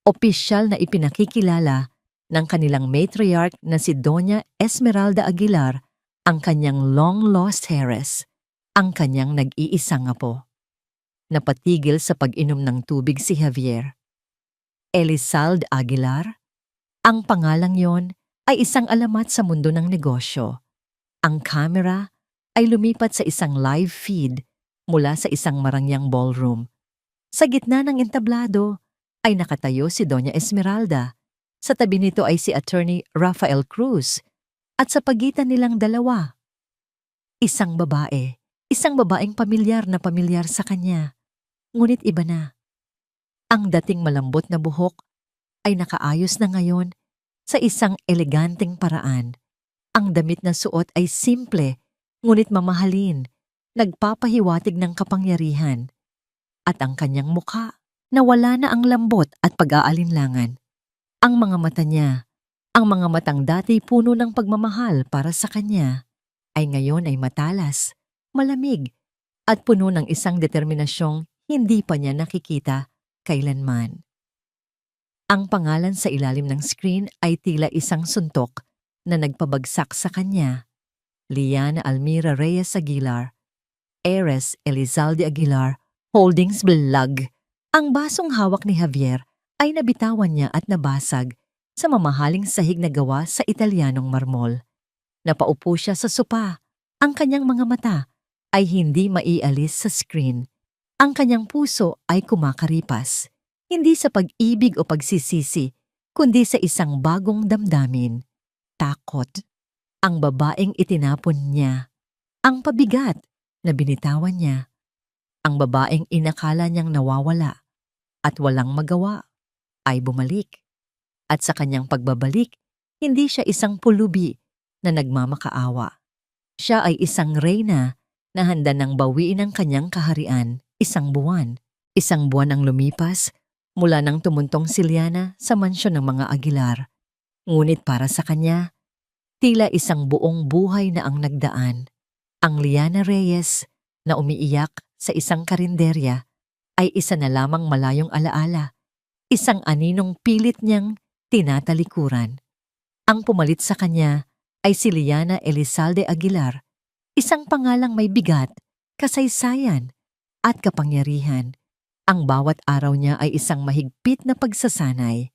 opisyal na ipinakikilala ng kanilang matriarch na si Doña Esmeralda Aguilar ang kanyang long-lost heiress, ang kanyang nag-iisang apo. Napatigil sa pag-inom ng tubig si Javier. Elizalde Aguilar? Ang pangalang yon ay isang alamat sa mundo ng negosyo. Ang camera ay lumipat sa isang live feed mula sa isang marangyang ballroom. Sa gitna ng entablado ay nakatayo si Doña Esmeralda. Sa tabi nito ay si Attorney Rafael Cruz at sa pagitan nilang dalawa, isang babaeng pamilyar na pamilyar sa kanya. Ngunit iba na. Ang dating malambot na buhok ay nakaayos na ngayon sa isang eleganteng paraan. Ang damit na suot ay simple, ngunit mamahalin, nagpapahiwatig ng kapangyarihan. At ang kanyang mukha, nawala na ang lambot at pag-aalinlangan. Ang mga mata niya, ang mga matang dati puno ng pagmamahal para sa kanya, ay ngayon ay matalas, malamig, at puno ng isang determinasyong hindi pa niya nakikita kailanman. Ang pangalan sa ilalim ng screen ay tila isang suntok na nagpabagsak sa kanya. Liana Almira Reyes Aguilar, heiress Elizalde Aguilar, Holdings Blag. Ang basong hawak ni Javier ay nabitawan niya at nabasag sa mamahaling sahig na gawa sa Italianong marmol. Napaupo siya sa sopa. Ang kanyang mga mata ay hindi maialis sa screen. Ang kanyang puso ay kumakaripas. Hindi sa pag-ibig o pagsisisi, kundi sa isang bagong damdamin. Takot. Ang babaeng itinapon niya. Ang pabigat. na binitawan niya ang babaeng inakala niyang nawawala at walang magawa ay bumalik. At sa kanyang pagbabalik, hindi siya isang pulubi na nagmamakaawa. Siya ay isang reyna na handa ng bawiin ang kanyang kaharian 1 buwan. 1 buwan ang lumipas mula nang tumuntong si Liana sa mansyon ng mga Aguilar. Ngunit para sa kanya, tila isang buong buhay na ang nagdaan. Ang Liana Reyes na umiiyak sa isang karinderya ay isa na lamang malayong alaala, isang aninong pilit niyang tinatalikuran. Ang pumalit sa kanya ay si Liana Elizalde Aguilar, isang pangalang may bigat, kasaysayan at kapangyarihan. Ang bawat araw niya ay isang mahigpit na pagsasanay.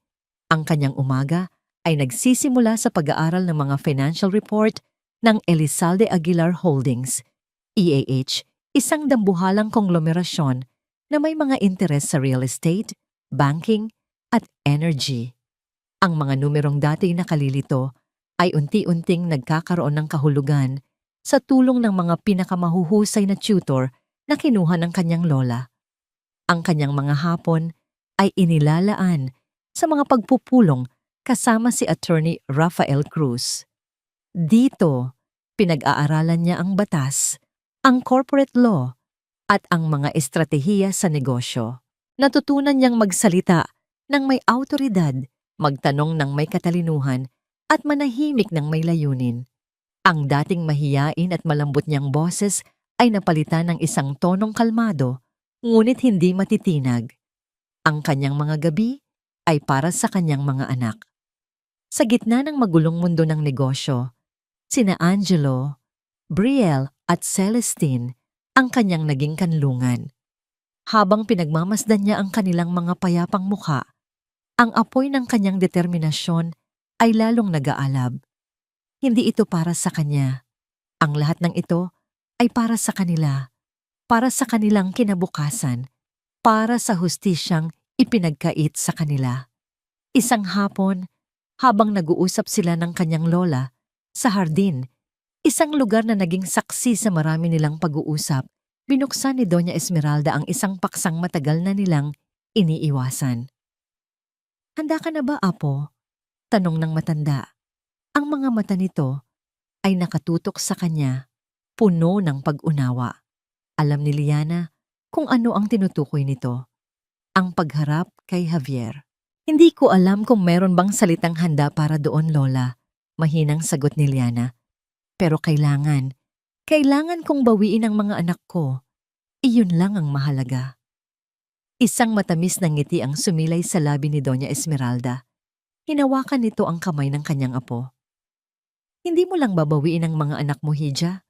Ang kanyang umaga ay nagsisimula sa pag-aaral ng mga financial report ng Elizalde Aguilar Holdings, EAH, isang dambuhalang konglomerasyon na may mga interes sa real estate, banking, at energy. Ang mga numerong dati nakalilito ay unti-unting nagkakaroon ng kahulugan sa tulong ng mga pinakamahuhusay na tutor na kinuha ng kanyang lola. Ang kanyang mga hapon ay inilalaan sa mga pagpupulong kasama si Attorney Rafael Cruz. Dito, pinag-aaralan niya ang batas, ang corporate law, at ang mga estratehiya sa negosyo. Natutunan niyang magsalita ng may awtoridad, magtanong ng may katalinuhan, at manahimik ng may layunin. Ang dating mahiyain at malambot niyang boses ay napalitan ng isang tonong kalmado, ngunit hindi matitinag. Ang kanyang mga gabi ay para sa kanyang mga anak. Sa gitna ng magulong mundo ng negosyo, sina Angelo, Brielle at Celestine ang kanyang naging kanlungan. Habang pinagmamasdan niya ang kanilang mga payapang mukha, ang apoy ng kanyang determinasyon ay lalong nag-aalab. Hindi ito para sa kanya. Ang lahat ng ito ay para sa kanila, para sa kanilang kinabukasan, para sa hustisyang ipinagkait sa kanila. Isang hapon, habang nag-uusap sila ng kanyang lola sa hardin, isang lugar na naging saksi sa marami nilang pag-uusap, binuksan ni Doña Esmeralda ang isang paksang matagal na nilang iniiwasan. "Handa ka na ba, Apo?" tanong ng matanda. Ang mga mata nito ay nakatutok sa kanya, puno ng pag-unawa. Alam ni Liana kung ano ang tinutukoy nito, ang pagharap kay Javier. "Hindi ko alam kung meron bang salitang handa para doon, Lola," mahinang sagot ni Liana. "Pero kailangan kong bawiin ang mga anak ko. Iyon lang ang mahalaga." Isang matamis na ngiti ang sumilay sa labi ni Doña Esmeralda. Hinawakan nito ang kamay ng kanyang apo. "Hindi mo lang babawiin ang mga anak mo, Hija.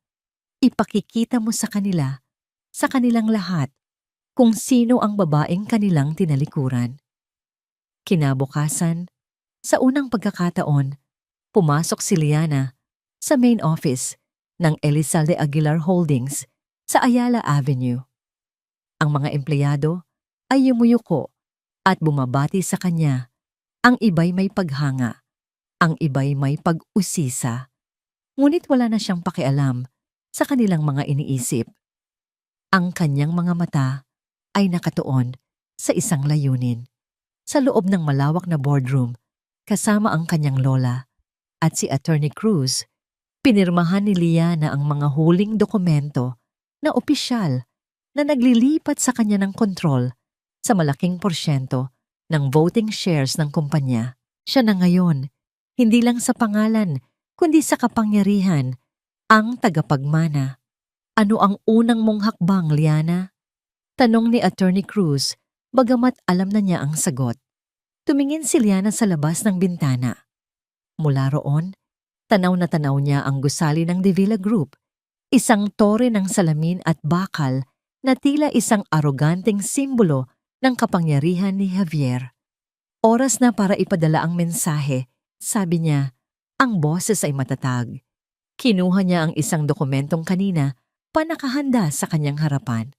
Ipakikita mo sa kanila, sa kanilang lahat, kung sino ang babaeng kanilang tinalikuran." Kinabukasan, sa unang pagkakataon, pumasok si Liana sa main office ng Elizalde Aguilar Holdings sa Ayala Avenue. Ang mga empleyado ay yumuyuko at bumabati sa kanya. Ang iba'y may paghanga, ang iba'y may pag-usisa. Ngunit wala na siyang pakialam sa kanilang mga iniisip. Ang kanyang mga mata ay nakatuon sa isang layunin. Sa loob ng malawak na boardroom, kasama ang kanyang lola at si Attorney Cruz, pinirmahan ni Liana ang mga huling dokumento na opisyal na naglilipat sa kanya ng kontrol sa malaking porsyento ng voting shares ng kumpanya. Siya na ngayon, hindi lang sa pangalan, kundi sa kapangyarihan, ang tagapagmana. "Ano ang unang mong hakbang, Liana?" tanong ni Attorney Cruz, bagamat alam na niya ang sagot. Tumingin si Liana sa labas ng bintana. Mula roon, tanaw na tanaw niya ang gusali ng De Villa Group, isang tore ng salamin at bakal na tila isang aroganteng simbolo ng kapangyarihan ni Javier. Oras na para ipadala ang mensahe, sabi niya. Ang boses ay matatag. Kinuha niya ang isang dokumentong kanina pa nakahanda sa kanyang harapan.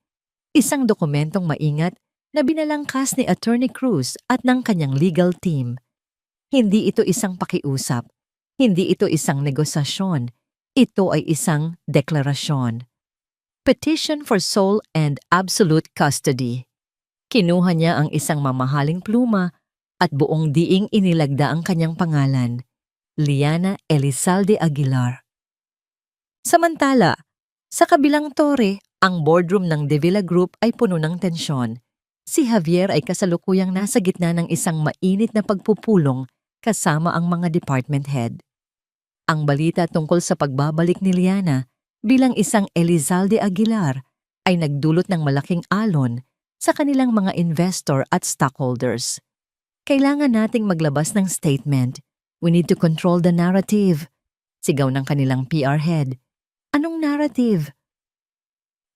Isang dokumentong maingat na binalangkas ni Attorney Cruz at ng kanyang legal team. Hindi ito isang pakiusap. Hindi ito isang negosasyon. Ito ay isang deklarasyon. Petition for Sole and Absolute Custody. Kinuha niya ang isang mamahaling pluma at buong diing inilagda ang kanyang pangalan, Liana Elizalde Aguilar. Samantala, sa kabilang tore, ang boardroom ng De Villa Group ay puno ng tensyon. Si Javier ay kasalukuyang nasa gitna ng isang mainit na pagpupulong kasama ang mga department head. Ang balita tungkol sa pagbabalik ni Liana bilang isang Elizalde Aguilar ay nagdulot ng malaking alon sa kanilang mga investor at stockholders. Kailangan nating maglabas ng statement. We need to control the narrative. Sigaw ng kanilang PR head. Anong narrative?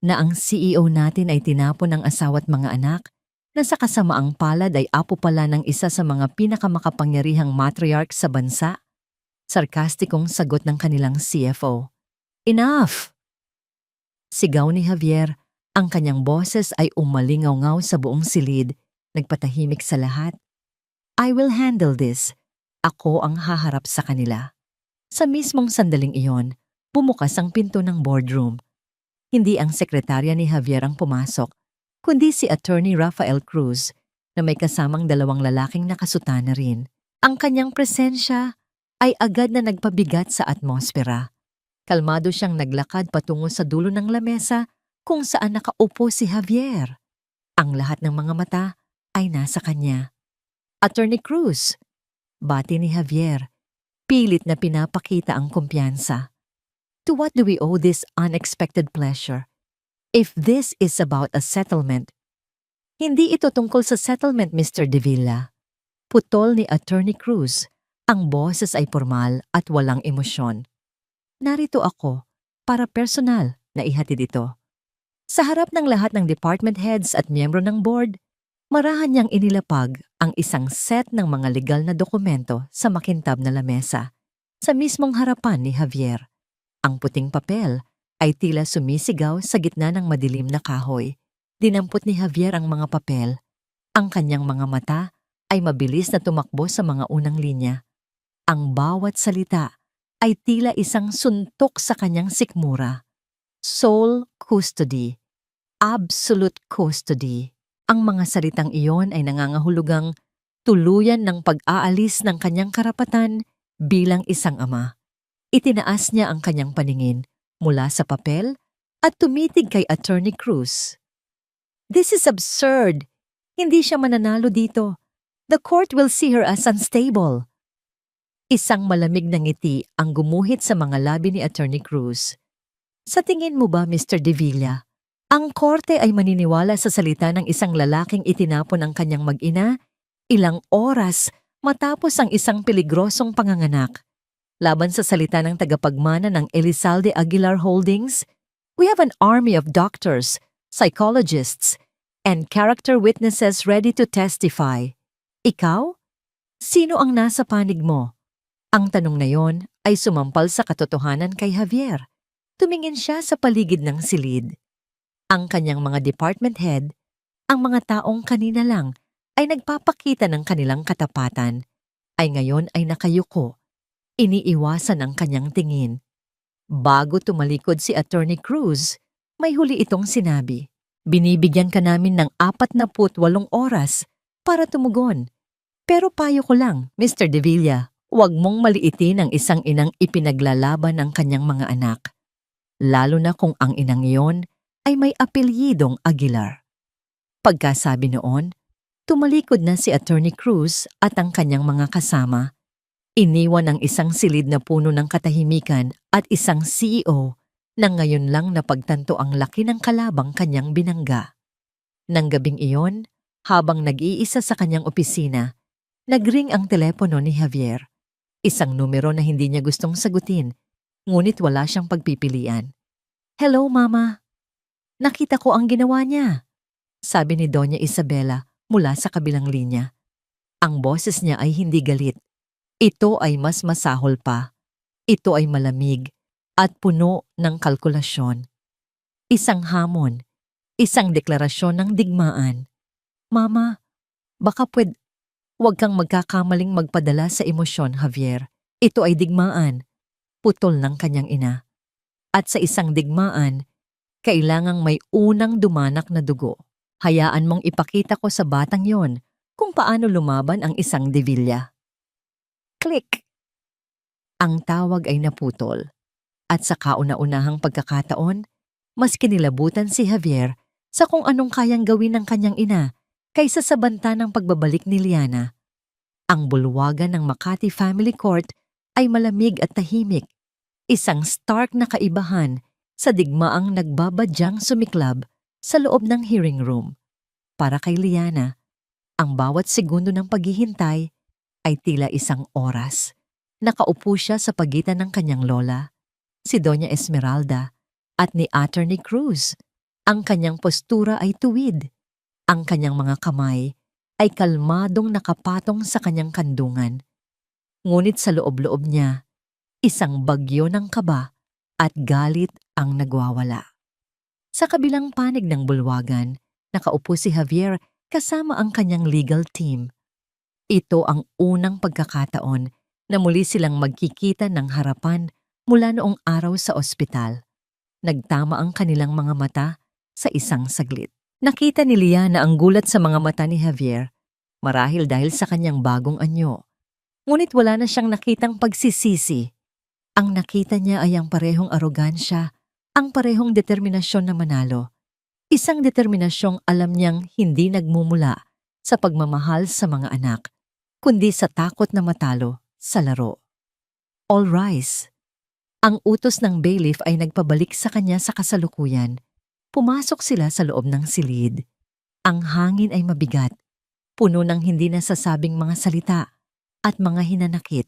Na ang CEO natin ay tinapon ng asawa at mga anak, na sa kasamaang palad ay apo pala ng isa sa mga pinakamakapangyarihang matriarch sa bansa? Sarkastikong sagot ng kanilang CFO. Enough! Sigaw ni Javier, ang kanyang boses ay umalingaw-ngaw sa buong silid, nagpatahimik sa lahat. I will handle this. Ako ang haharap sa kanila. Sa mismong sandaling iyon, bumukas ang pinto ng boardroom. Hindi ang sekretarya ni Javier ang pumasok, kundi si Attorney Rafael Cruz na may kasamang dalawang lalaking nakasutana rin. Ang kanyang presensya ay agad na nagpabigat sa atmosfera. Kalmado siyang naglakad patungo sa dulo ng lamesa kung saan nakaupo si Javier. Ang lahat ng mga mata ay nasa kanya. Attorney Cruz, bati ni Javier, pilit na pinapakita ang kumpiyansa. To what do we owe this unexpected pleasure? If this is about a settlement, hindi ito tungkol sa settlement, Mr. De Villa. Putol ni Attorney Cruz, ang boses ay formal at walang emosyon. Narito ako para personal na ihatid ito. Sa harap ng lahat ng department heads at miyembro ng board, marahan niyang inilapag ang isang set ng mga legal na dokumento sa makintab na lamesa, sa mismong harapan ni Javier. Ang puting papel ay tila sumisigaw sa gitna ng madilim na kahoy. Dinampot ni Javier ang mga papel. Ang kanyang mga mata ay mabilis na tumakbo sa mga unang linya. Ang bawat salita ay tila isang suntok sa kanyang sikmura. Sole custody. Absolute custody. Ang mga salitang iyon ay nangangahulugang tuluyan ng pag-aalis ng kanyang karapatan bilang isang ama. Itinaas niya ang kanyang paningin mula sa papel at tumitig kay Attorney Cruz. This is absurd. Hindi siya mananalo dito. The court will see her as unstable. Isang malamig na ngiti ang gumuhit sa mga labi ni Attorney Cruz. Sa tingin mo ba, Mr. De Villa, ang korte ay maniniwala sa salita ng isang lalaking itinapon ang kanyang mag-ina ilang oras matapos ang isang peligrosong panganganak? Laban sa salita ng tagapagmana ng Elizalde Aguilar Holdings, we have an army of doctors, psychologists, and character witnesses ready to testify. Ikaw? Sino ang nasa panig mo? Ang tanong na yon ay sumampal sa katotohanan kay Javier. Tumingin siya sa paligid ng silid. Ang kanyang mga department head, ang mga taong kanina lang ay nagpapakita ng kanilang katapatan, ay ngayon ay nakayuko. Iniiwasan ang kanyang tingin. Bago tumalikod si Attorney Cruz, may huli itong sinabi. Binibigyan ka namin ng 48 oras para tumugon. Pero payo ko lang, Mr. De Villa, huwag mong maliitin ang isang inang ipinaglalaban ng kanyang mga anak. Lalo na kung ang inang iyon ay may apelyidong Aguilar. Pagkasabi noon, tumalikod na si Attorney Cruz at ang kanyang mga kasama. Iniwan ang isang silid na puno ng katahimikan at isang CEO na ngayon lang napagtanto ang laki ng kalabang kanyang binangga. Nang gabing iyon, habang nag-iisa sa kanyang opisina, nagring ang telepono ni Javier. Isang numero na hindi niya gustong sagutin, ngunit wala siyang pagpipilian. Hello, Mama. Nakita ko ang ginawa niya, sabi ni Doña Isabela mula sa kabilang linya. Ang boses niya ay hindi galit. Ito ay mas masahol pa. Ito ay malamig at puno ng kalkulasyon. Isang hamon, isang deklarasyon ng digmaan. Mama, baka huwag kang magkakamaling magpadala sa emosyon, Javier. Ito ay digmaan, putol ng kanyang ina. At sa isang digmaan, Kailangang may unang dumanak na dugo. Hayaan mong ipakita ko sa batang yon kung paano lumaban ang isang De Villa. Click! Ang tawag ay naputol. At sa kauna-unahang pagkakataon, mas kinilabutan si Javier sa kung anong kayang gawin ng kanyang ina kaysa sa banta ng pagbabalik ni Liana. Ang bulwagan ng Makati Family Court ay malamig at tahimik, isang stark na kaibahan sa digmaang nagbabadyang sumiklab sa loob ng hearing room. Para kay Liana, ang bawat segundo ng paghihintay ay tila isang oras. Nakaupo siya sa pagitan ng kanyang lola, si Doña Esmeralda, at ni Attorney Cruz. Ang kanyang postura ay tuwid. Ang kanyang mga kamay ay kalmadong nakapatong sa kanyang kandungan. Ngunit sa loob-loob niya, isang bagyo ng kaba at galit ang nagwawala. Sa kabilang panig ng bulwagan, nakaupo si Javier kasama ang kanyang legal team. Ito ang unang pagkakataon na muli silang magkikita ng harapan mula noong araw sa ospital. Nagtama ang kanilang mga mata sa isang saglit. Nakita ni Liana ang gulat sa mga mata ni Javier, marahil dahil sa kanyang bagong anyo. Ngunit wala na siyang nakitang pagsisisi. Ang nakita niya ay ang parehong arogansya, ang parehong determinasyon na manalo. Isang determinasyong alam niyang hindi nagmumula sa pagmamahal sa mga anak, kundi sa takot na matalo sa laro. All rise. Ang utos ng bailiff ay nagpabalik sa kanya sa kasalukuyan. Pumasok sila sa loob ng silid. Ang hangin ay mabigat, puno ng hindi nasasabing mga salita at mga hinanakit.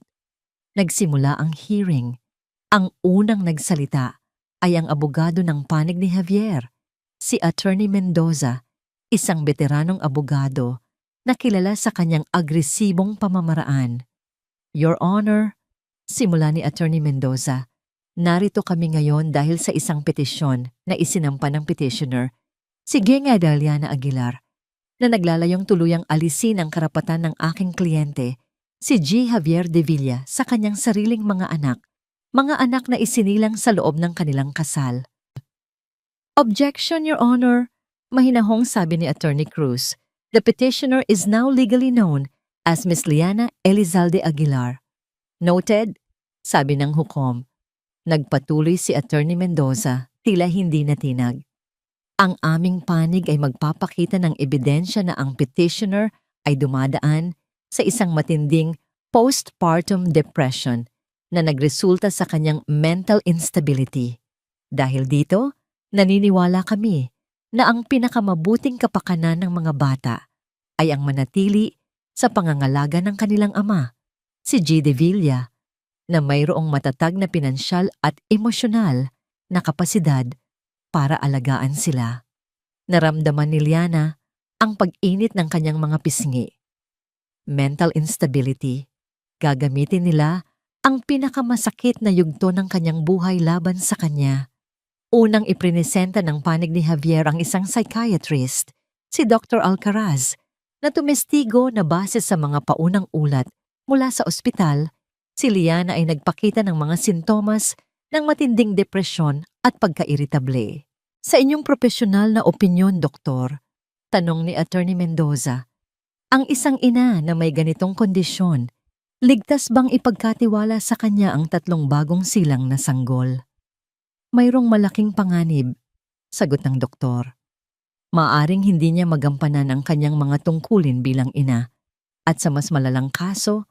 Nagsimula ang hearing. Ang unang nagsalita ay ang abogado ng panig ni Javier, si Attorney Mendoza, isang veteranong abogado na kilala sa kanyang agresibong pamamaraan. Your Honor, simula ni Attorney Mendoza, narito kami ngayon dahil sa isang petisyon na isinampa ng petitioner, si Genya Daliana Aguilar, na naglalayong tuluyang alisin ang karapatan ng aking kliyente, si G. Javier De Villa, sa kanyang sariling mga anak na isinilang sa loob ng kanilang kasal. Objection, Your Honor, mahinahong sabi ni Attorney Cruz. The petitioner is now legally known as Miss Liana Elizalde Aguilar. Noted, sabi ng hukom. Nagpatuloy si Attorney Mendoza, tila hindi natinag. Ang aming panig ay magpapakita ng ebidensya na ang petitioner ay dumadaan sa isang matinding postpartum depression na nagresulta sa kanyang mental instability. Dahil dito, naniniwala kami na ang pinakamabuting kapakanan ng mga bata ay ang manatili sa pangangalaga ng kanilang ama, si G. De Villa, na mayroong matatag na pinansyal at emosyonal na kapasidad para alagaan sila. Naramdaman ni Liana ang pag-init ng kanyang mga pisngi. Mental instability, gagamitin nila ang pinakamasakit na yugto ng kanyang buhay laban sa kanya. Unang iprinesenta ng panig ni Javier ang isang psychiatrist, si Dr. Alcaraz, na tumestigo na base sa mga paunang ulat mula sa ospital. Si Liana ay nagpakita ng mga sintomas ng matinding depresyon at pagka-iritable. Sa inyong profesional na opinyon, Doktor, tanong ni Attorney Mendoza, ang isang ina na may ganitong kondisyon, ligtas bang ipagkatiwala sa kanya ang 3 bagong silang na sanggol? Mayroong malaking panganib, sagot ng doktor. Maaring hindi niya magampanan ang kanyang mga tungkulin bilang ina, at sa mas malalang kaso,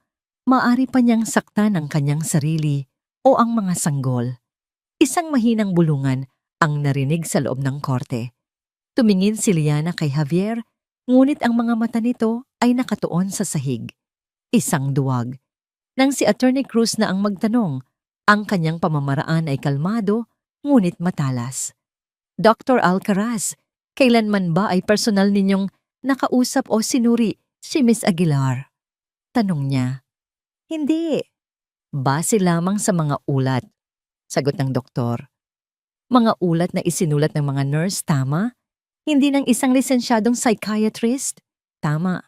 maaari pa niyang saktan ang kanyang sarili o ang mga sanggol. Isang mahinang bulungan ang narinig sa loob ng korte. Tumingin si Liana kay Javier, ngunit ang mga mata nito ay nakatuon sa sahig. Isang duwag. Nang si Attorney Cruz na ang magtanong, ang kanyang pamamaraan ay kalmado, ngunit matalas. Dr. Alcaraz, kailanman ba ay personal ninyong nakausap o sinuri si Miss Aguilar? Tanong niya. Hindi. Base lamang sa mga ulat, sagot ng doktor. Mga ulat na isinulat ng mga nurse, tama? Hindi ng isang lisensyadong psychiatrist? Tama.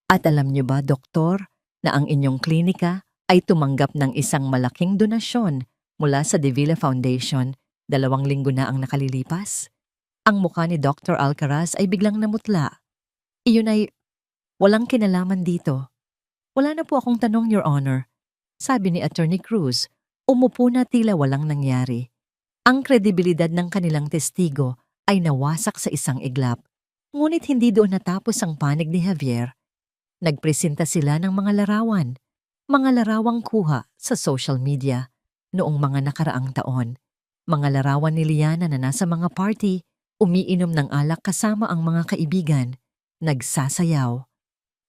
At alam niyo ba, doktor, na ang inyong klinika ay tumanggap ng isang malaking donasyon mula sa De Villa Foundation 2 linggo na ang nakalilipas. Ang mukha ni Dr. Alcaraz ay biglang namutla. Iyon ay, walang kinalaman dito. Wala na po akong tanong, Your Honor. Sabi ni Attorney Cruz, umupo na tila walang nangyari. Ang kredibilidad ng kanilang testigo ay nawasak sa isang iglap. Ngunit hindi doon natapos ang panig ni Javier. Nagpresenta sila ng mga larawang kuha sa social media noong mga nakaraang taon. Mga larawan ni Liana na nasa mga party, umiinom ng alak kasama ang mga kaibigan, nagsasayaw.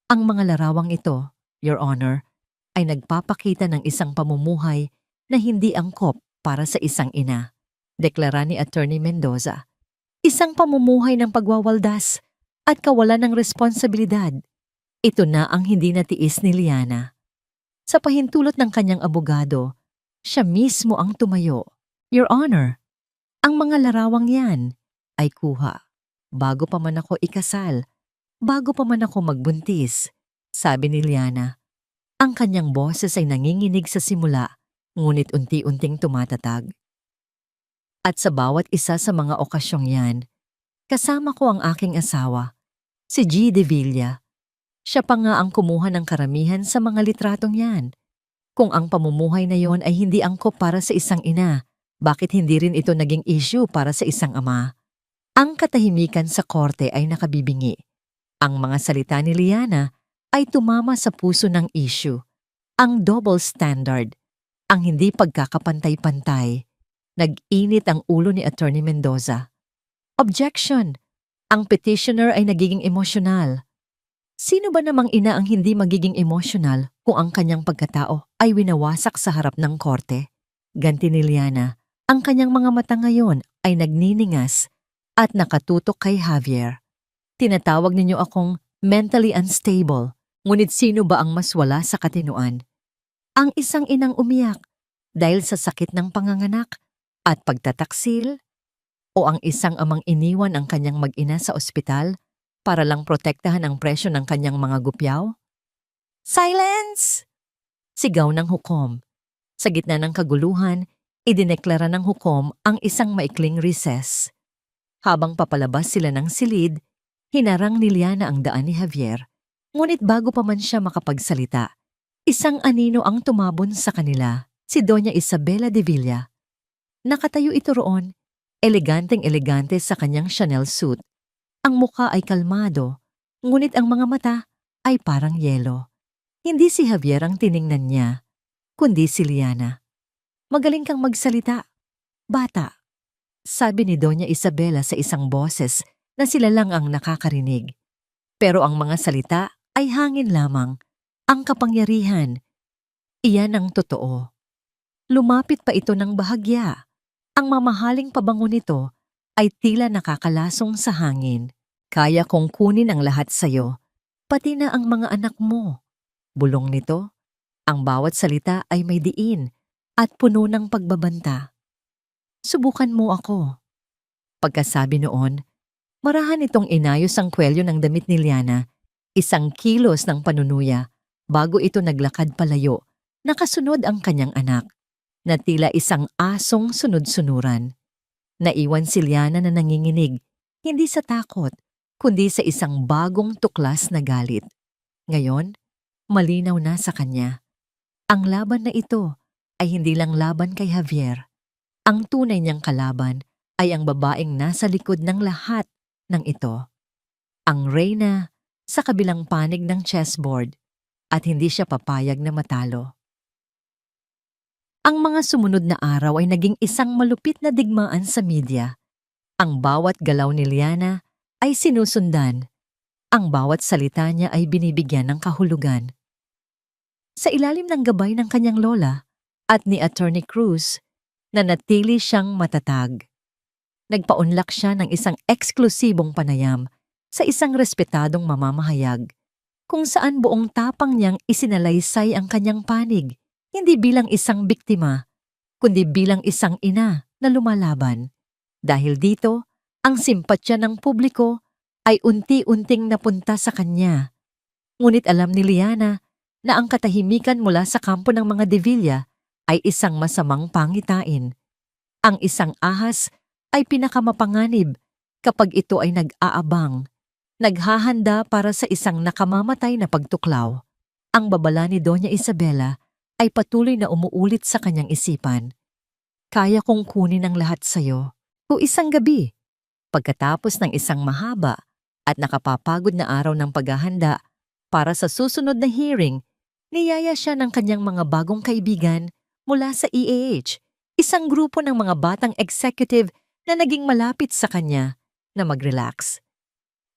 Ang mga larawang ito, Your Honor, ay nagpapakita ng isang pamumuhay na hindi angkop para sa isang ina. Deklara ni Attorney Mendoza. Isang pamumuhay ng pagwawaldas at kawalan ng responsibilidad. Ito na ang hindi natiis ni Liana. Sa pahintulot ng kanyang abogado, siya mismo ang tumayo. Your Honor, ang mga larawang yan ay kuha bago pa man ako ikasal, bago pa man ako magbuntis, sabi ni Liana. Ang kanyang boses ay nanginginig sa simula, ngunit unti-unting tumatatag. At sa bawat isa sa mga okasyong yan, kasama ko ang aking asawa, si G. De Villa. Siya pa nga ang kumuha ng karamihan sa mga litratong yan. Kung ang pamumuhay na yon ay hindi angkop para sa isang ina, bakit hindi rin ito naging issue para sa isang ama? Ang katahimikan sa korte ay nakabibingi. Ang mga salita ni Liana ay tumama sa puso ng issue. Ang double standard, ang hindi pagkakapantay-pantay. Nag-init ang ulo ni Attorney Mendoza. Objection! Ang petitioner ay nagiging emosyonal. Sino ba namang ina ang hindi magiging emosyonal kung ang kanyang pagkatao ay winawasak sa harap ng korte? Ganti ni Liana, ang kanyang mga mata ngayon ay nagniningas at nakatutok kay Javier. Tinatawag ninyo akong mentally unstable, ngunit sino ba ang mas wala sa katinuan? Ang isang inang umiyak dahil sa sakit ng panganganak at pagtataksil? O ang isang amang iniwan ang kanyang mag-ina sa ospital para lang protektahan ang presyo ng kanyang mga gupyaw? Silence! Sigaw ng hukom. Sa gitna ng kaguluhan, idineklara ng hukom ang isang maikling recess. Habang papalabas sila ng silid, hinarang ni Liana ang daan ni Javier. Ngunit bago pa man siya makapagsalita, isang anino ang tumabon sa kanila, si Doña Isabela de Villa. Nakatayo ito roon, eleganteng-elegante sa kanyang Chanel suit. Ang mukha ay kalmado, ngunit ang mga mata ay parang yelo. Hindi si Javier ang tiningnan niya, kundi si Liana. Magaling kang magsalita, bata, sabi ni Doña Isabela sa isang boses na sila lang ang nakakarinig. Pero ang mga salita ay hangin lamang, ang kapangyarihan. Iyan ang totoo. Lumapit pa ito ng bahagya. Ang mamahaling pabango nito ay tila nakakalasong sa hangin. Kaya kong kunin ang lahat sayo, pati na ang mga anak mo. Bulong nito, ang bawat salita ay may diin at puno ng pagbabanta. Subukan mo ako. Pagkasabi noon, marahan itong inayos ang kwelyo ng damit ni Liana, 1 kilos ng panunuya, bago ito naglakad palayo, nakasunod ang kanyang anak, na tila isang asong sunod-sunuran. Naiwan si Liana na nanginginig, hindi sa takot, kundi sa isang bagong tuklas na galit. Ngayon, malinaw na sa kanya. Ang laban na ito ay hindi lang laban kay Javier. Ang tunay niyang kalaban ay ang babaeng nasa likod ng lahat ng ito. Ang reyna sa kabilang panig ng chessboard at hindi siya papayag na matalo. Ang mga sumunod na araw ay naging isang malupit na digmaan sa media. Ang bawat galaw ni Liana ay sinusundan. Ang bawat salita niya ay binibigyan ng kahulugan. Sa ilalim ng gabay ng kanyang lola at ni Attorney Cruz, nanatili siyang matatag. Nagpaunlak siya ng isang eksklusibong panayam sa isang respetadong mamamahayag, kung saan buong tapang niyang isinalaysay ang kanyang panig, hindi bilang isang biktima, kundi bilang isang ina na lumalaban. Dahil dito, ang simpatya ng publiko ay unti-unting napunta sa kanya. Ngunit alam ni Liana na ang katahimikan mula sa kampo ng mga De Villa ay isang masamang pangitain. Ang isang ahas ay pinakamapanganib kapag ito ay nag-aabang, naghahanda para sa isang nakamamatay na pagtuklaw. Ang babala ni Doña Isabela ay patuloy na umuulit sa kanyang isipan. Kaya kong kunin ang lahat sa'yo. O isang gabi, pagkatapos ng isang mahaba at nakapapagod na araw ng paghahanda para sa susunod na hearing, niyaya siya ng kanyang mga bagong kaibigan mula sa EAH, isang grupo ng mga batang executive na naging malapit sa kanya na mag-relax.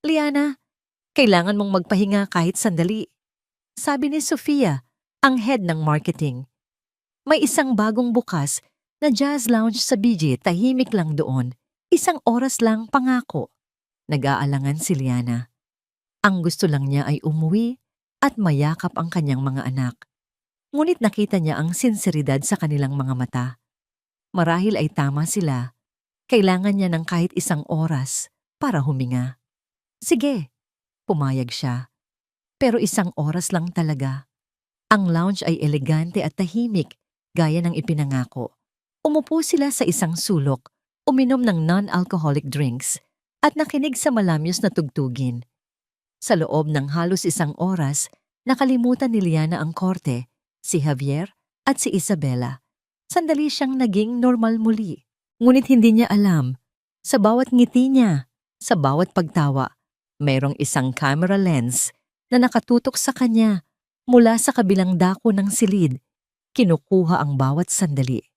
Liana, kailangan mong magpahinga kahit sandali, sabi ni Sofia, ang head ng marketing. May isang bagong bukas na jazz lounge sa BG, tahimik lang doon. Isang oras lang pangako. Nag-aalangan si Liana. Ang gusto lang niya ay umuwi at mayakap ang kanyang mga anak. Ngunit nakita niya ang sinseridad sa kanilang mga mata. Marahil ay tama sila. Kailangan niya ng kahit isang oras para huminga. Sige, pumayag siya. Pero isang oras lang talaga. Ang lounge ay elegante at tahimik, gaya ng ipinangako. Umupo sila sa isang sulok, uminom ng non-alcoholic drinks, at nakinig sa malamyos na tugtugin. Sa loob ng halos isang oras, nakalimutan ni Liana ang korte, si Javier at si Isabela. Sandali siyang naging normal muli. Ngunit hindi niya alam, sa bawat ngiti niya, sa bawat pagtawa, mayroong isang camera lens na nakatutok sa kanya mula sa kabilang dako ng silid. Kinukuha ang bawat sandali.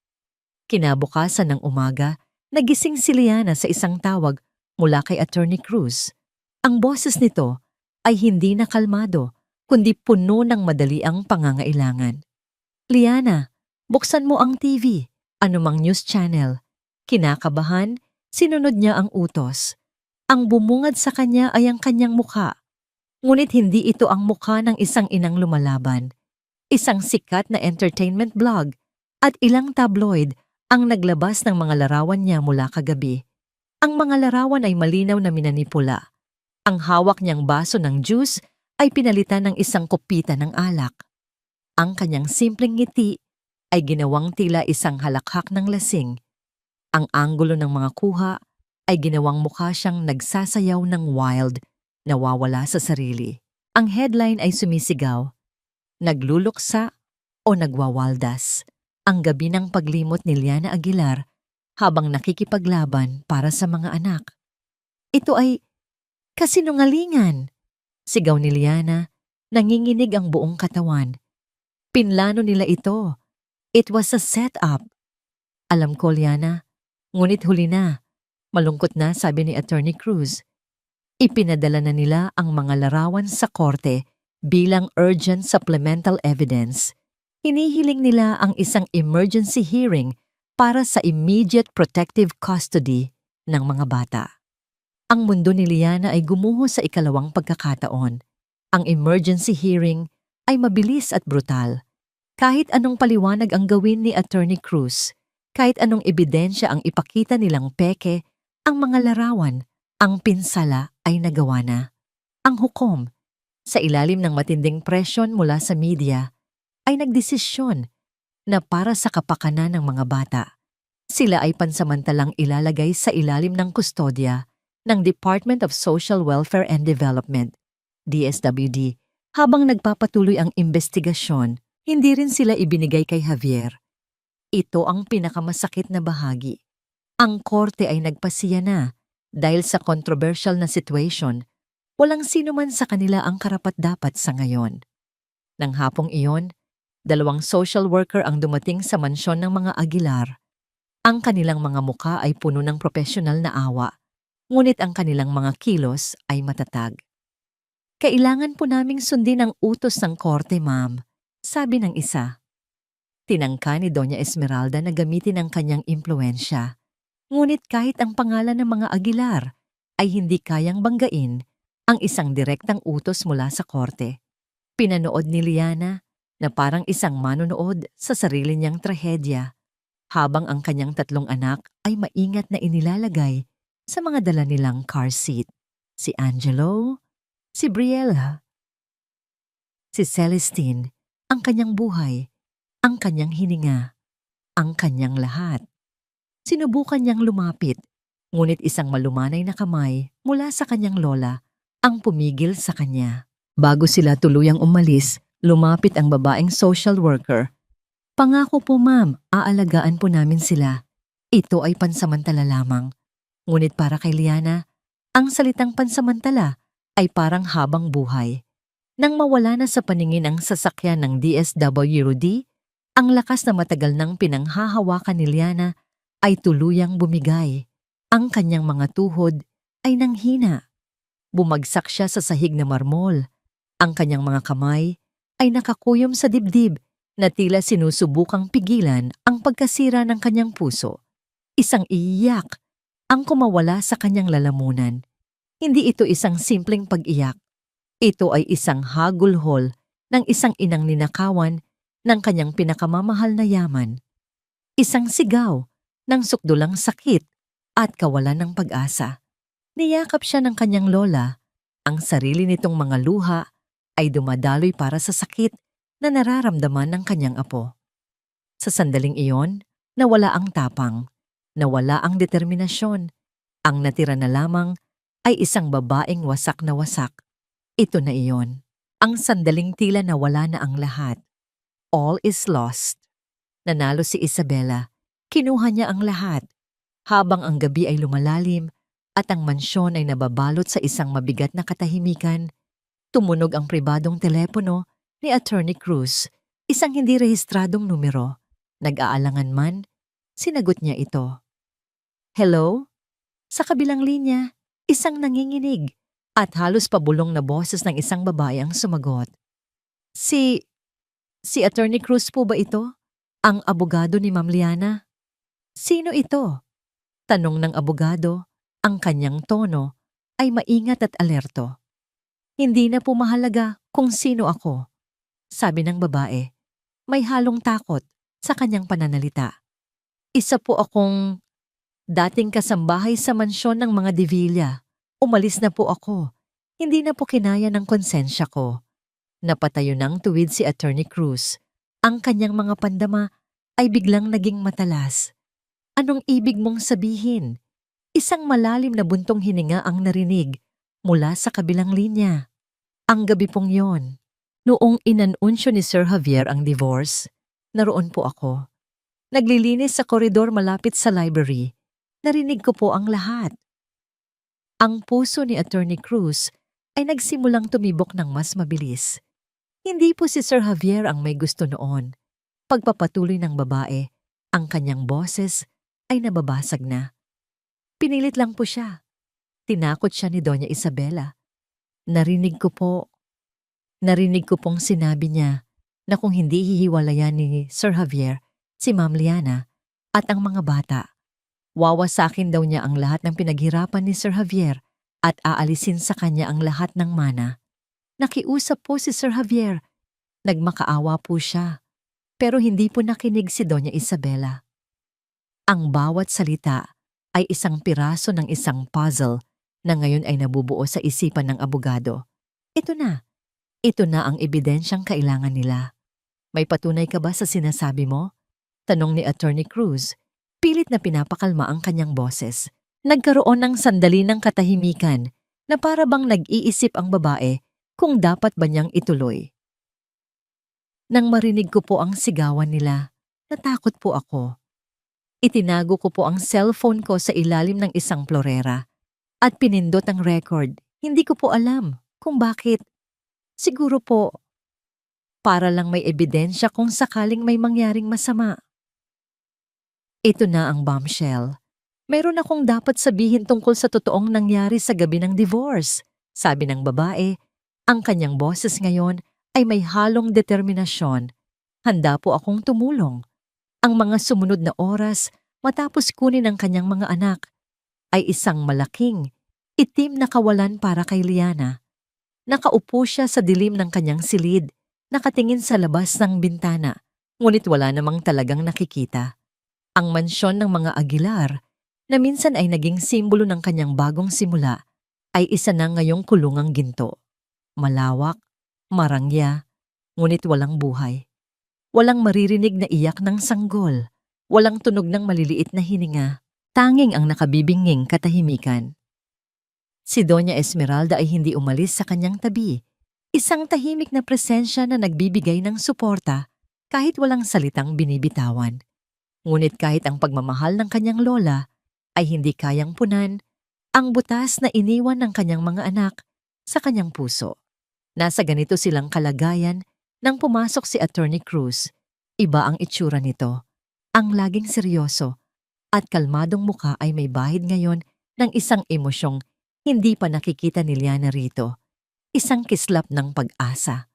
Kinabukasan ng umaga, nagising si Liana sa isang tawag mula kay Attorney Cruz. Ang boses nito ay hindi na kalmado, kundi puno ng madaliang pangangailangan. Liana, buksan mo ang TV, anumang news channel. Kinakabahan, sinunod niya ang utos. Ang bumungad sa kanya ay ang kanyang mukha. Ngunit hindi ito ang mukha ng isang inang lumalaban. Isang sikat na entertainment blog at ilang tabloid ang naglabas ng mga larawan niya mula kagabi. Ang mga larawan ay malinaw na minanipula. Ang hawak niyang baso ng juice ay pinalitan ng isang kopita ng alak. Ang kanyang simpleng ngiti ay ginawang tila isang halakhak ng lasing. Ang anggulo ng mga kuha ay ginawang mukha siyang nagsasayaw ng wild, nawawala sa sarili. Ang headline ay sumisigaw, nagluluksa o nagwawaldas. Ang gabi ng paglimot ni Liana Aguilar habang nakikipaglaban para sa mga anak. Ito ay kasinungalingan, sigaw ni Liana, nanginginig ang buong katawan. Pinlano nila ito. It was a setup. Alam ko, Liana, ngunit huli na. Malungkot na, sabi ni Attorney Cruz. Ipinadala na nila ang mga larawan sa korte bilang urgent supplemental evidence. Hinihiling nila ang isang emergency hearing para sa immediate protective custody ng mga bata. Ang mundo ni Liana ay gumuho sa ikalawang pagkakataon. Ang emergency hearing ay mabilis at brutal. Kahit anong paliwanag ang gawin ni Attorney Cruz, kahit anong ebidensya ang ipakita nilang peke, ang mga larawan, ang pinsala ay nagawa na. Ang hukom, sa ilalim ng matinding presyon mula sa media, ay nagdesisyon na para sa kapakanan ng mga bata, sila ay pansamantalang ilalagay sa ilalim ng kustodya ng Department of Social Welfare and Development, DSWD, habang nagpapatuloy ang investigasyon. Hindi rin sila ibinigay kay Javier. Ito ang pinakamasakit na bahagi. Ang korte ay nagpasiya na dahil sa controversial na situation, walang sino man sa kanila ang karapat-dapat sa ngayon. Nang hapong iyon, 2 social worker ang dumating sa mansyon ng mga Aguilar. Ang kanilang mga muka ay puno ng profesional na awa, ngunit ang kanilang mga kilos ay matatag. Kailangan po naming sundin ang utos ng korte, ma'am, sabi ng isa. Tinangka ni Doña Esmeralda na gamitin ang kanyang impluensya. Ngunit kahit ang pangalan ng mga Aguilar ay hindi kayang banggain ang isang direktang utos mula sa korte. Pinanood ni Liana na parang isang manonood sa sarili niyang trahedya, habang ang kanyang 3 anak ay maingat na inilalagay sa mga dala nilang car seat. Si Angelo, si Briella, si Celestine, ang kanyang buhay, ang kanyang hininga, ang kanyang lahat. Sinubukan niyang lumapit, ngunit isang malumanay na kamay mula sa kanyang lola ang pumigil sa kanya. Bago sila tuluyang umalis, lumapit ang babaeng social worker. Pangako po ma'am, aalagaan po namin sila. Ito ay pansamantala lamang. Ngunit para kay Liana, ang salitang pansamantala ay parang habang buhay. Nang mawala na sa paningin ang sasakyan ng DSWD, ang lakas na matagal nang pinanghahawakan ni Liana ay tuluyang bumigay. Ang kanyang mga tuhod ay nanghina. Bumagsak siya sa sahig na marmol. Ang kanyang mga kamay ay nakakuyom sa dibdib na tila sinusubukang pigilan ang pagkasira ng kanyang puso. Isang iyak ang kumawala sa kanyang lalamunan. Hindi ito isang simpleng pag-iyak. Ito ay isang hagulhol ng isang inang ninakawan ng kanyang pinakamamahal na yaman. Isang sigaw ng sukdulang sakit at kawalan ng pag-asa. Niyakap siya ng kanyang lola. Ang sarili nitong mga luha ay dumadaloy para sa sakit na nararamdaman ng kanyang apo. Sa sandaling iyon, nawala ang tapang, nawala ang determinasyon. Ang natira na lamang ay isang babaeng wasak na wasak. Ito na iyon. Ang sandaling tila nawala na ang lahat. All is lost. Nanalo si Isabela. Kinuha niya ang lahat. Habang ang gabi ay lumalalim at ang mansyon ay nababalot sa isang mabigat na katahimikan, tumunog ang pribadong telepono ni Attorney Cruz, isang hindi rehistradong numero. Nag-aalangan man, sinagot niya ito. Hello? Sa kabilang linya, isang nanginginig at halos pabulong na boses ng isang babae ang sumagot. Si Attorney Cruz po ba ito? Ang abogado ni Ma'am Liana? Sino ito? Tanong ng abogado, ang kanyang tono ay maingat at alerto. Hindi na po mahalaga kung sino ako, sabi ng babae. May halong takot sa kanyang pananalita. Isa po akong dating kasambahay sa mansyon ng mga De Villa. Umalis na po ako. Hindi na po kinaya ng konsensya ko. Napatayo ng tuwid si Attorney Cruz. Ang kanyang mga pandama ay biglang naging matalas. Anong ibig mong sabihin? Isang malalim na buntong hininga ang narinig mula sa kabilang linya. Ang gabi pong yon, noong inanunsyo ni Sir Javier ang divorce, naroon po ako. Naglilinis sa koridor malapit sa library. Narinig ko po ang lahat. Ang puso ni Attorney Cruz ay nagsimulang tumibok ng mas mabilis. Hindi po si Sir Javier ang may gusto noon. Pagpapatuloy ng babae, ang kanyang boses ay nababasag na. Pinilit lang po siya. Tinakot siya ni Doña Isabela. Narinig ko pong sinabi niya na kung hindi hihiwalayan ni Sir Javier si Ma'am Liana at ang mga bata, wawasakin daw niya ang lahat ng pinaghirapan ni Sir Javier at aalisin sa kanya ang lahat ng mana. Nakiusap po si Sir Javier. Nagmakaawa po siya. Pero hindi po nakinig si Doña Isabela. Ang bawat salita ay isang piraso ng isang puzzle na ngayon ay nabubuo sa isipan ng abogado. Ito na ang ebidensyang kailangan nila. May patunay ka ba sa sinasabi mo? Tanong ni Attorney Cruz. Pilit na pinapakalma ang kanyang boses. Nagkaroon ng sandali ng katahimikan na para bang nag-iisip ang babae kung dapat ba niyang ituloy. Nang marinig ko po ang sigawan nila, natakot po ako. Itinago ko po ang cellphone ko sa ilalim ng isang florera at pinindot ang record. Hindi ko po alam kung bakit. Siguro po, para lang may ebidensya kung sakaling may mangyaring masama. Ito na ang bombshell. Meron akong dapat sabihin tungkol sa totoong nangyari sa gabi ng divorce, sabi ng babae. Ang kanyang boses ngayon ay may halong determinasyon. Handa po akong tumulong. Ang mga sumunod na oras matapos kunin ang kanyang mga anak ay isang malaking, itim na kawalan para kay Liana. Nakaupo siya sa dilim ng kanyang silid, nakatingin sa labas ng bintana, ngunit wala namang talagang nakikita. Ang mansyon ng mga Aguilar, na minsan ay naging simbolo ng kanyang bagong simula, ay isa na ngayong kulungang ginto. Malawak, marangya, ngunit walang buhay. Walang maririnig na iyak ng sanggol. Walang tunog ng maliliit na hininga. Tanging ang nakabibinging katahimikan. Si Doña Esmeralda ay hindi umalis sa kanyang tabi. Isang tahimik na presensya na nagbibigay ng suporta kahit walang salitang binibitawan. Ngunit kahit ang pagmamahal ng kanyang lola ay hindi kayang punan ang butas na iniwan ng kanyang mga anak sa kanyang puso. Nasa ganito silang kalagayan nang pumasok si Attorney Cruz. Iba ang itsura nito. Ang laging seryoso at kalmadong muka ay may bahid ngayon ng isang emosyong hindi pa nakikita ni Liana rito. Isang kislap ng pag-asa.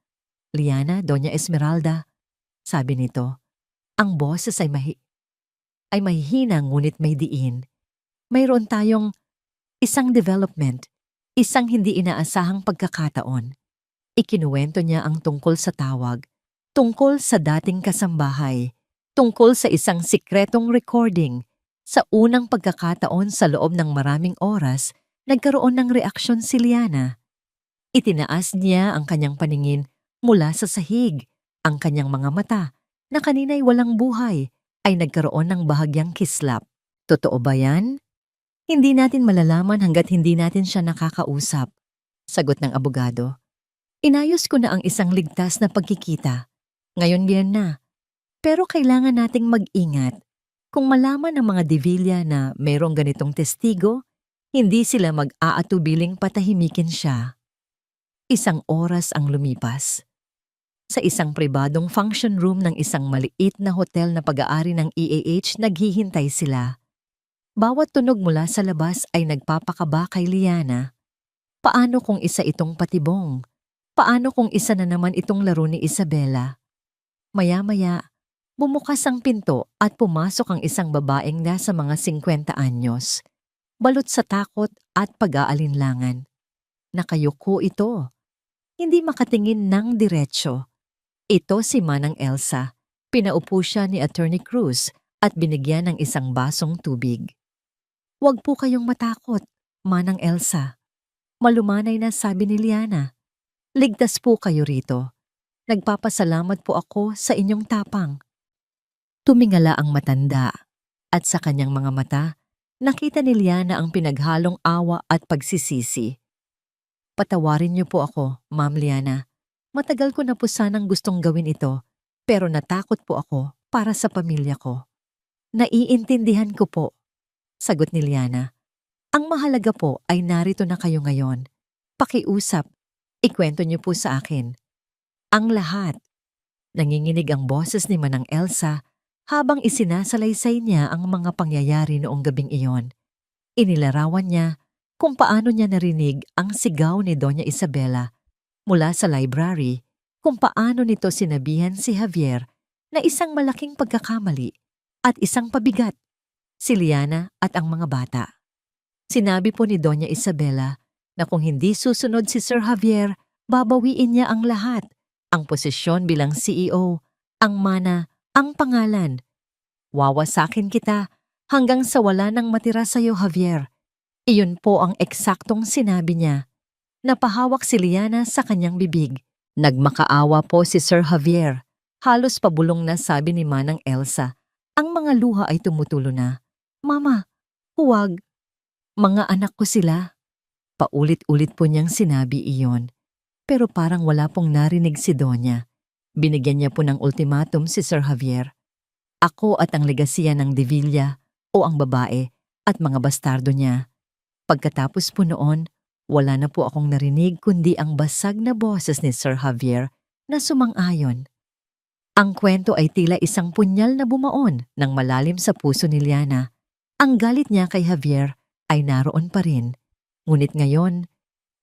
"Liana, Doña Esmeralda," sabi nito. Ang boses ay mahihina ngunit may diin. Mayroon tayong isang development, isang hindi inaasahang pagkakataon. Ikinuwento niya ang tungkol sa tawag, tungkol sa dating kasambahay, tungkol sa isang sikretong recording. Sa unang pagkakataon sa loob ng maraming oras, nagkaroon ng reaksyon si Liana. Itinaas niya ang kanyang paningin mula sa sahig. Ang kanyang mga mata, na kanina'y walang buhay, ay nagkaroon ng bahagyang kislap. "Totoo ba yan?" "Hindi natin malalaman hanggat hindi natin siya nakakausap," sagot ng abogado. "Inayos ko na ang isang ligtas na pagkikita. Ngayon yan na. Pero kailangan nating mag-ingat. Kung malaman ng mga Divilla na mayroong ganitong testigo, hindi sila mag-aatubiling patahimikin siya." Isang oras ang lumipas. Sa isang pribadong function room ng isang maliit na hotel na pag-aari ng EAH, naghihintay sila. Bawat tunog mula sa labas ay nagpapakaba kay Liana. Paano kung isa itong patibong? Paano kung isa na naman itong laro ni Isabela? Maya-maya, bumukas ang pinto at pumasok ang isang babaeng nasa mga 50 anyos. Balot sa takot at pag-aalinlangan. Nakayuko ito. Hindi makatingin ng diretsyo. Ito si Manang Elsa. Pinaupo siya ni Attorney Cruz at binigyan ng isang basong tubig. "Huwag po kayong matakot, Manang Elsa," malumanay na sabi ni Liana. "Ligtas po kayo rito. Nagpapasalamat po ako sa inyong tapang." Tumingala ang matanda at sa kanyang mga mata, nakita ni Liana ang pinaghalong awa at pagsisisi. "Patawarin niyo po ako, Ma'am Liana. Matagal ko na po sanang gustong gawin ito, pero natakot po ako para sa pamilya ko." "Naiintindihan ko po," sagot ni Liana. "Ang mahalaga po ay narito na kayo ngayon. Pakiusap, ikwento niyo po sa akin ang lahat." Nanginginig ang boses ni Manang Elsa habang isinasalaysay niya ang mga pangyayari noong gabing iyon. Inilarawan niya kung paano niya narinig ang sigaw ni Doña Isabela mula sa library, kung paano nito sinabihan si Javier na isang malaking pagkakamali at isang pabigat, si Liana at ang mga bata. Sinabi po ni Doña Isabela na kung hindi susunod si Sir Javier, babawiin niya ang lahat, ang posisyon bilang CEO, ang mana, ang pangalan. "Wawasakin kita hanggang sa wala nang matira sa'yo, Javier." Iyon po ang eksaktong sinabi niya. Napahawak si Liana sa kanyang bibig. Nagmakaawa po si Sir Javier. Halos pabulong na sabi ni Manang Elsa. Ang mga luha ay tumutulo na. "Mama, huwag. Mga anak ko sila." Paulit-ulit po niyang sinabi iyon. Pero parang wala pong narinig si Donya. Binigyan niya po ng ultimatum si Sir Javier. "Ako at ang legasiya ng Divilla o ang babae at mga bastardo niya." Pagkatapos po noon, wala na po akong narinig kundi ang basag na boses ni Sir Javier na sumang-ayon. Ang kwento ay tila isang punyal na bumaon ng malalim sa puso ni Liana. Ang galit niya kay Javier ay naroon pa rin. Ngunit ngayon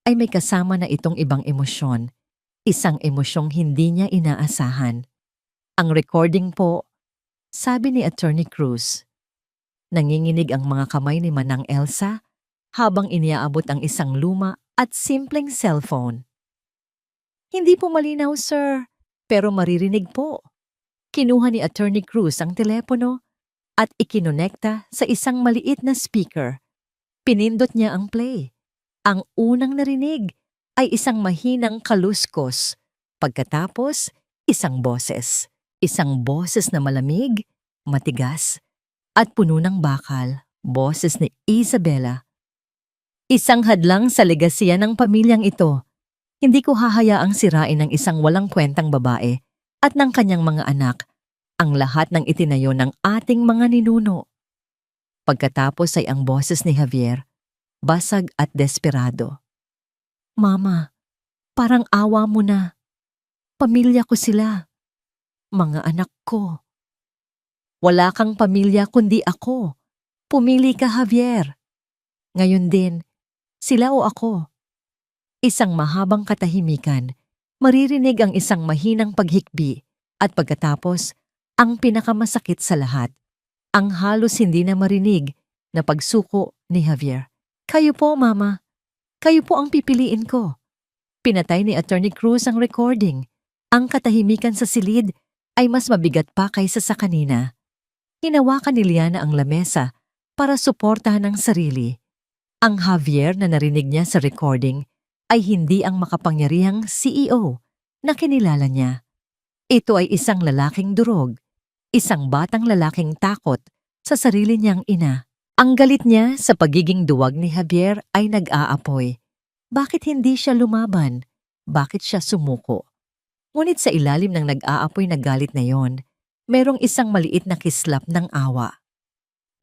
ay may kasama na itong ibang emosyon. Isang emosyong hindi niya inaasahan. Ang recording po, sabi ni Attorney Cruz. Nanginginig ang mga kamay ni Manang Elsa habang iniaabot ang isang luma at simpleng cellphone. "Hindi po malinaw, sir, pero maririnig po." Kinuha ni Attorney Cruz ang telepono at ikinonekta sa isang maliit na speaker. Pinindot niya ang play. Ang unang narinig ay isang mahinang kaluskos. Pagkatapos, isang boses. Isang boses na malamig, matigas, at puno ng bakal, boses ni Isabela. Isang hadlang sa legasiya ng pamilyang ito. Hindi ko hahayaang sirain ng isang walang kwentang babae at ng kanyang mga anak ang lahat ng itinayo ng ating mga ninuno. Pagkatapos ay ang boses ni Javier, basag at desperado. Mama, parang awa mo na. Pamilya ko sila. Mga anak ko. Wala kang pamilya kundi ako. Pumili ka, Javier. Ngayon din, sila o ako. Isang mahabang katahimikan, maririnig ang isang mahinang paghikbi at pagkatapos, ang pinakamasakit sa lahat, ang halos hindi na marinig na pagsuko ni Javier. Kayo po, Mama. Kayo po ang pipiliin ko. Pinatay ni Attorney Cruz ang recording. Ang katahimikan sa silid ay mas mabigat pa kaysa sa kanina. Hinawakan ni Liana ang lamesa para suportahan ang sarili. Ang Javier na narinig niya sa recording ay hindi ang makapangyarihang CEO na kinilala niya. Ito ay isang lalaking durog, isang batang lalaking takot sa sarili niyang ina. Ang galit niya sa pagiging duwag ni Javier ay nag-aapoy. Bakit hindi siya lumaban? Bakit siya sumuko? Ngunit sa ilalim ng nag-aapoy na galit na yon, merong isang maliit na kislap ng awa.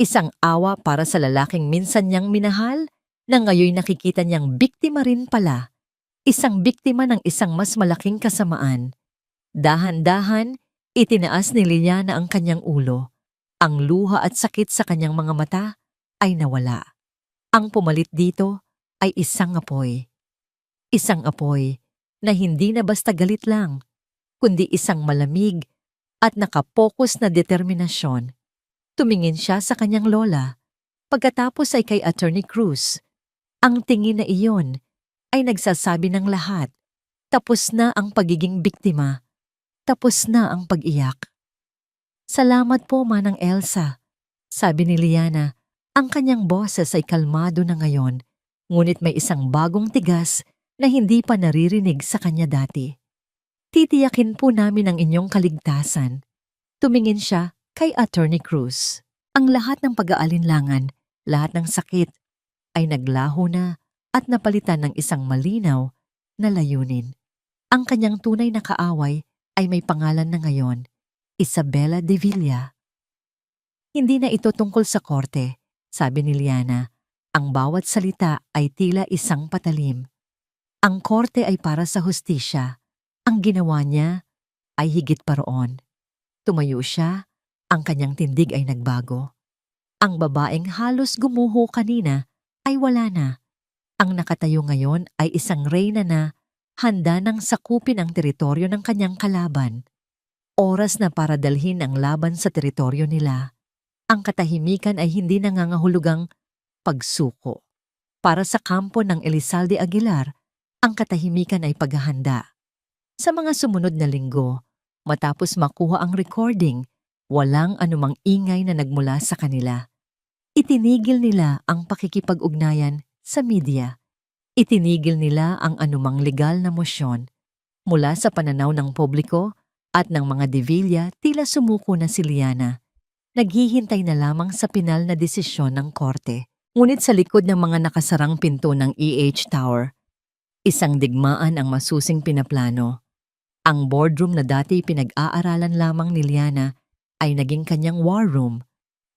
Isang awa para sa lalaking minsan niyang minahal na ngayon nakikita niyang biktima rin pala. Isang biktima ng isang mas malaking kasamaan. Dahan-dahan, itinaas ni Liliana ang kanyang ulo. Ang luha at sakit sa kanyang mga mata ay nawala. Ang pumalit dito ay isang apoy. Isang apoy na hindi na basta galit lang, kundi isang malamig at nakapokus na determinasyon. Tumingin siya sa kanyang lola. Pagkatapos ay kay Attorney Cruz. Ang tingin na iyon ay nagsasabi ng lahat. Tapos na ang pagiging biktima. Tapos na ang pag-iyak. Salamat po, Manang Elsa, sabi ni Liana. Ang kanyang boses ay kalmado na ngayon, ngunit may isang bagong tigas na hindi pa naririnig sa kanya dati. Titiyakin po namin ang inyong kaligtasan. Tumingin siya kay Attorney Cruz. Ang lahat ng pag-aalinlangan, lahat ng sakit, ay naglaho na at napalitan ng isang malinaw na layunin. Ang kanyang tunay na kaaway ay may pangalan na ngayon, Isabela de Villa. Hindi na ito tungkol sa korte, sabi ni Liana. Ang bawat salita ay tila isang patalim. Ang korte ay para sa hustisya. Ang ginawa niya ay higit pa roon. Tumayo siya, ang kanyang tindig ay nagbago. Ang babaeng halos gumuho kanina ay wala na. Ang nakatayo ngayon ay isang reyna na handa nang sakupin ang teritoryo ng kanyang kalaban. Oras na para dalhin ang laban sa teritoryo nila. Ang katahimikan ay hindi nangangahulugang pagsuko. Para sa kampo ng Elizalde Aguilar, ang katahimikan ay paghahanda. Sa mga sumunod na linggo, matapos makuha ang recording, walang anumang ingay na nagmula sa kanila. Itinigil nila ang pakikipag-ugnayan sa media. Itinigil nila ang anumang legal na mosyon. Mula sa pananaw ng publiko at ng mga De Villa, tila sumuko na si Liana. Naghihintay na lamang sa pinal na desisyon ng korte. Ngunit sa likod ng mga nakasarang pinto ng EH Tower, isang digmaan ang masusing pinaplano. Ang boardroom na dati pinag-aaralan lamang ni Liana ay naging kanyang war room.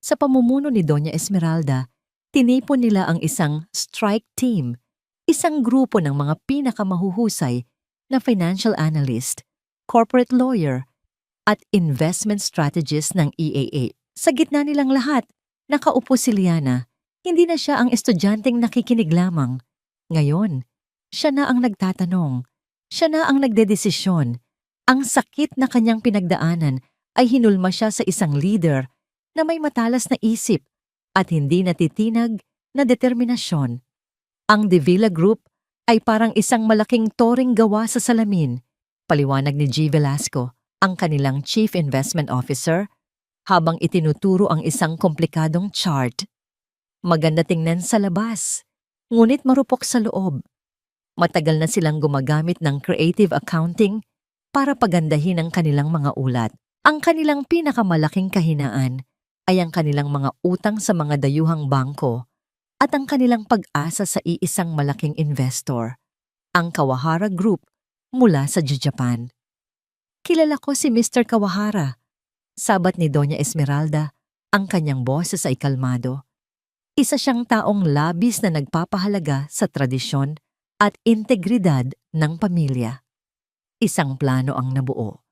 Sa pamumuno ni Doña Esmeralda, tinipon nila ang isang strike team, isang grupo ng mga pinakamahuhusay na financial analyst, corporate lawyer, at investment strategist ng EAA. Sa gitna nilang lahat, nakaupo si Liana. Hindi na siya ang estudyanteng nakikinig lamang. Ngayon, siya na ang nagtatanong. Siya na ang nagdedesisyon. Ang sakit na kanyang pinagdaanan ay hinulma siya sa isang leader na may matalas na isip at hindi natitinag na determinasyon. Ang De Villa Group ay parang isang malaking toring gawa sa salamin, paliwanag ni G. Velasco, ang kanilang Chief Investment Officer, habang itinuturo ang isang komplikadong chart. Maganda tingnan sa labas, ngunit marupok sa loob. Matagal na silang gumagamit ng creative accounting para pagandahin ang kanilang mga ulat. Ang kanilang pinakamalaking kahinaan ay ang kanilang mga utang sa mga dayuhang bangko at ang kanilang pag-asa sa iisang malaking investor, ang Kawahara Group mula sa Japan. Kilala ko si Mr. Kawahara. Sabat ni Doña Esmeralda, ang kanyang boses ay kalmado. Isa siyang taong labis na nagpapahalaga sa tradisyon at integridad ng pamilya. Isang plano ang nabuo.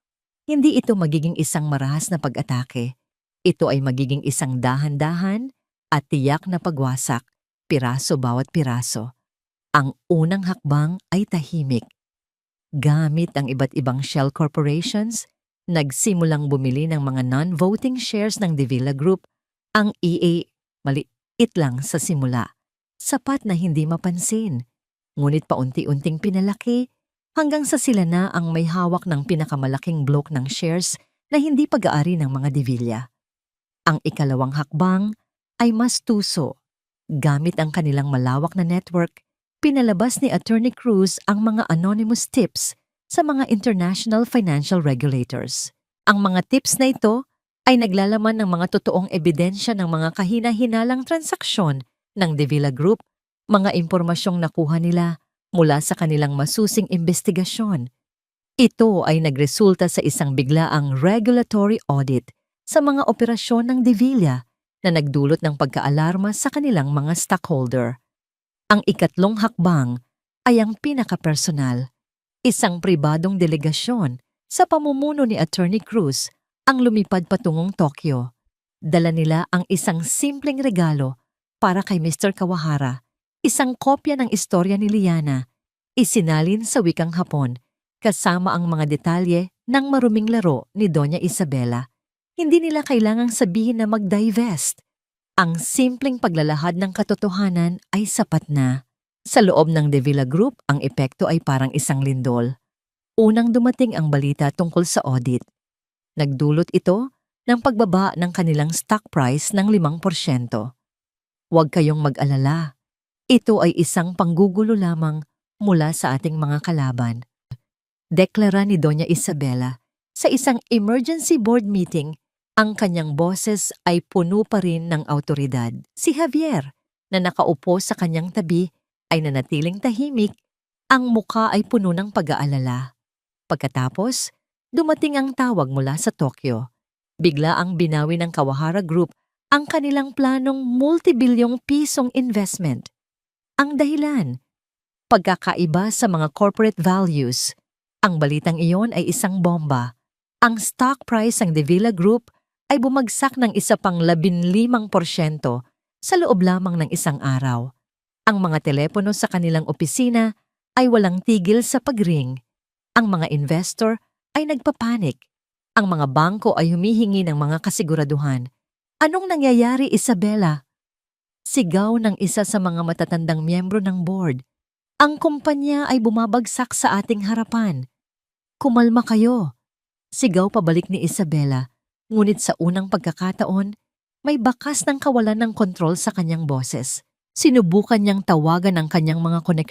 Hindi ito magiging isang marahas na pag-atake. Ito ay magiging isang dahan-dahan at tiyak na pagwasak, piraso bawat piraso. Ang unang hakbang ay tahimik. Gamit ang iba't ibang shell corporations, nagsimulang bumili ng mga non-voting shares ng Davila Group. Ang EA, maliit lang sa simula. Sapat na hindi mapansin. Ngunit paunti-unting pinalaki hanggang sa sila na ang may hawak ng pinakamalaking block ng shares na hindi pag-aari ng mga Davila. Ang ikalawang hakbang ay mas tuso. Gamit ang kanilang malawak na network, pinalabas ni Attorney Cruz ang mga anonymous tips sa mga international financial regulators. Ang mga tips na ito ay naglalaman ng mga totoong ebidensya ng mga kahina-hinalang transaksyon ng Davila Group, mga impormasyong nakuha nila mula sa kanilang masusing investigasyon. Ito ay nagresulta sa isang biglaang regulatory audit sa mga operasyon ng Davila na nagdulot ng pagkaalarma sa kanilang mga stockholder. Ang ikatlong hakbang ay ang pinakapersonal. Isang pribadong delegasyon sa pamumuno ni Attorney Cruz ang lumipad patungong Tokyo. Dala nila ang isang simpleng regalo para kay Mr. Kawahara, isang kopya ng istorya ni Liana, isinalin sa wikang Hapon, kasama ang mga detalye ng maruming laro ni Doña Isabela. Hindi nila kailangang sabihin na mag-divest. Ang simpleng paglalahad ng katotohanan ay sapat na. Sa loob ng Davila Group, ang epekto ay parang isang lindol. Unang dumating ang balita tungkol sa audit. Nagdulot ito ng pagbaba ng kanilang stock price ng 5%. Huwag kayong mag-alala. Ito ay isang panggugulo lamang mula sa ating mga kalaban. Deklara ni Doña Isabela sa isang emergency board meeting. Ang kanyang boses ay puno pa rin ng awtoridad. Si Javier, na nakaupo sa kanyang tabi, ay nanatiling tahimik. Ang muka ay puno ng pag-aalala. Pagkatapos, dumating ang tawag mula sa Tokyo. Bigla ang binawi ng Kawahara Group ang kanilang planong multibilyong pisong investment. Ang dahilan, pagkakaiba sa mga corporate values. Ang balitang iyon ay isang bomba. Ang stock price ng Davila Group ay bumagsak ng isa pang 15% sa loob lamang ng isang araw. Ang mga telepono sa kanilang opisina ay walang tigil sa pag-ring. Ang mga investor ay nagpapanik. Ang mga bangko ay humihingi ng mga kasiguraduhan. Anong nangyayari, Isabela? Sigaw ng isa sa mga matatandang miyembro ng board. Ang kumpanya ay bumabagsak sa ating harapan. Kumalma kayo. Sigaw pabalik ni Isabela. Ngunit sa unang pagkakataon, may bakas ng kawalan ng kontrol sa kanyang boses. Sinubukan niyang tawagan ang kanyang mga koneksyon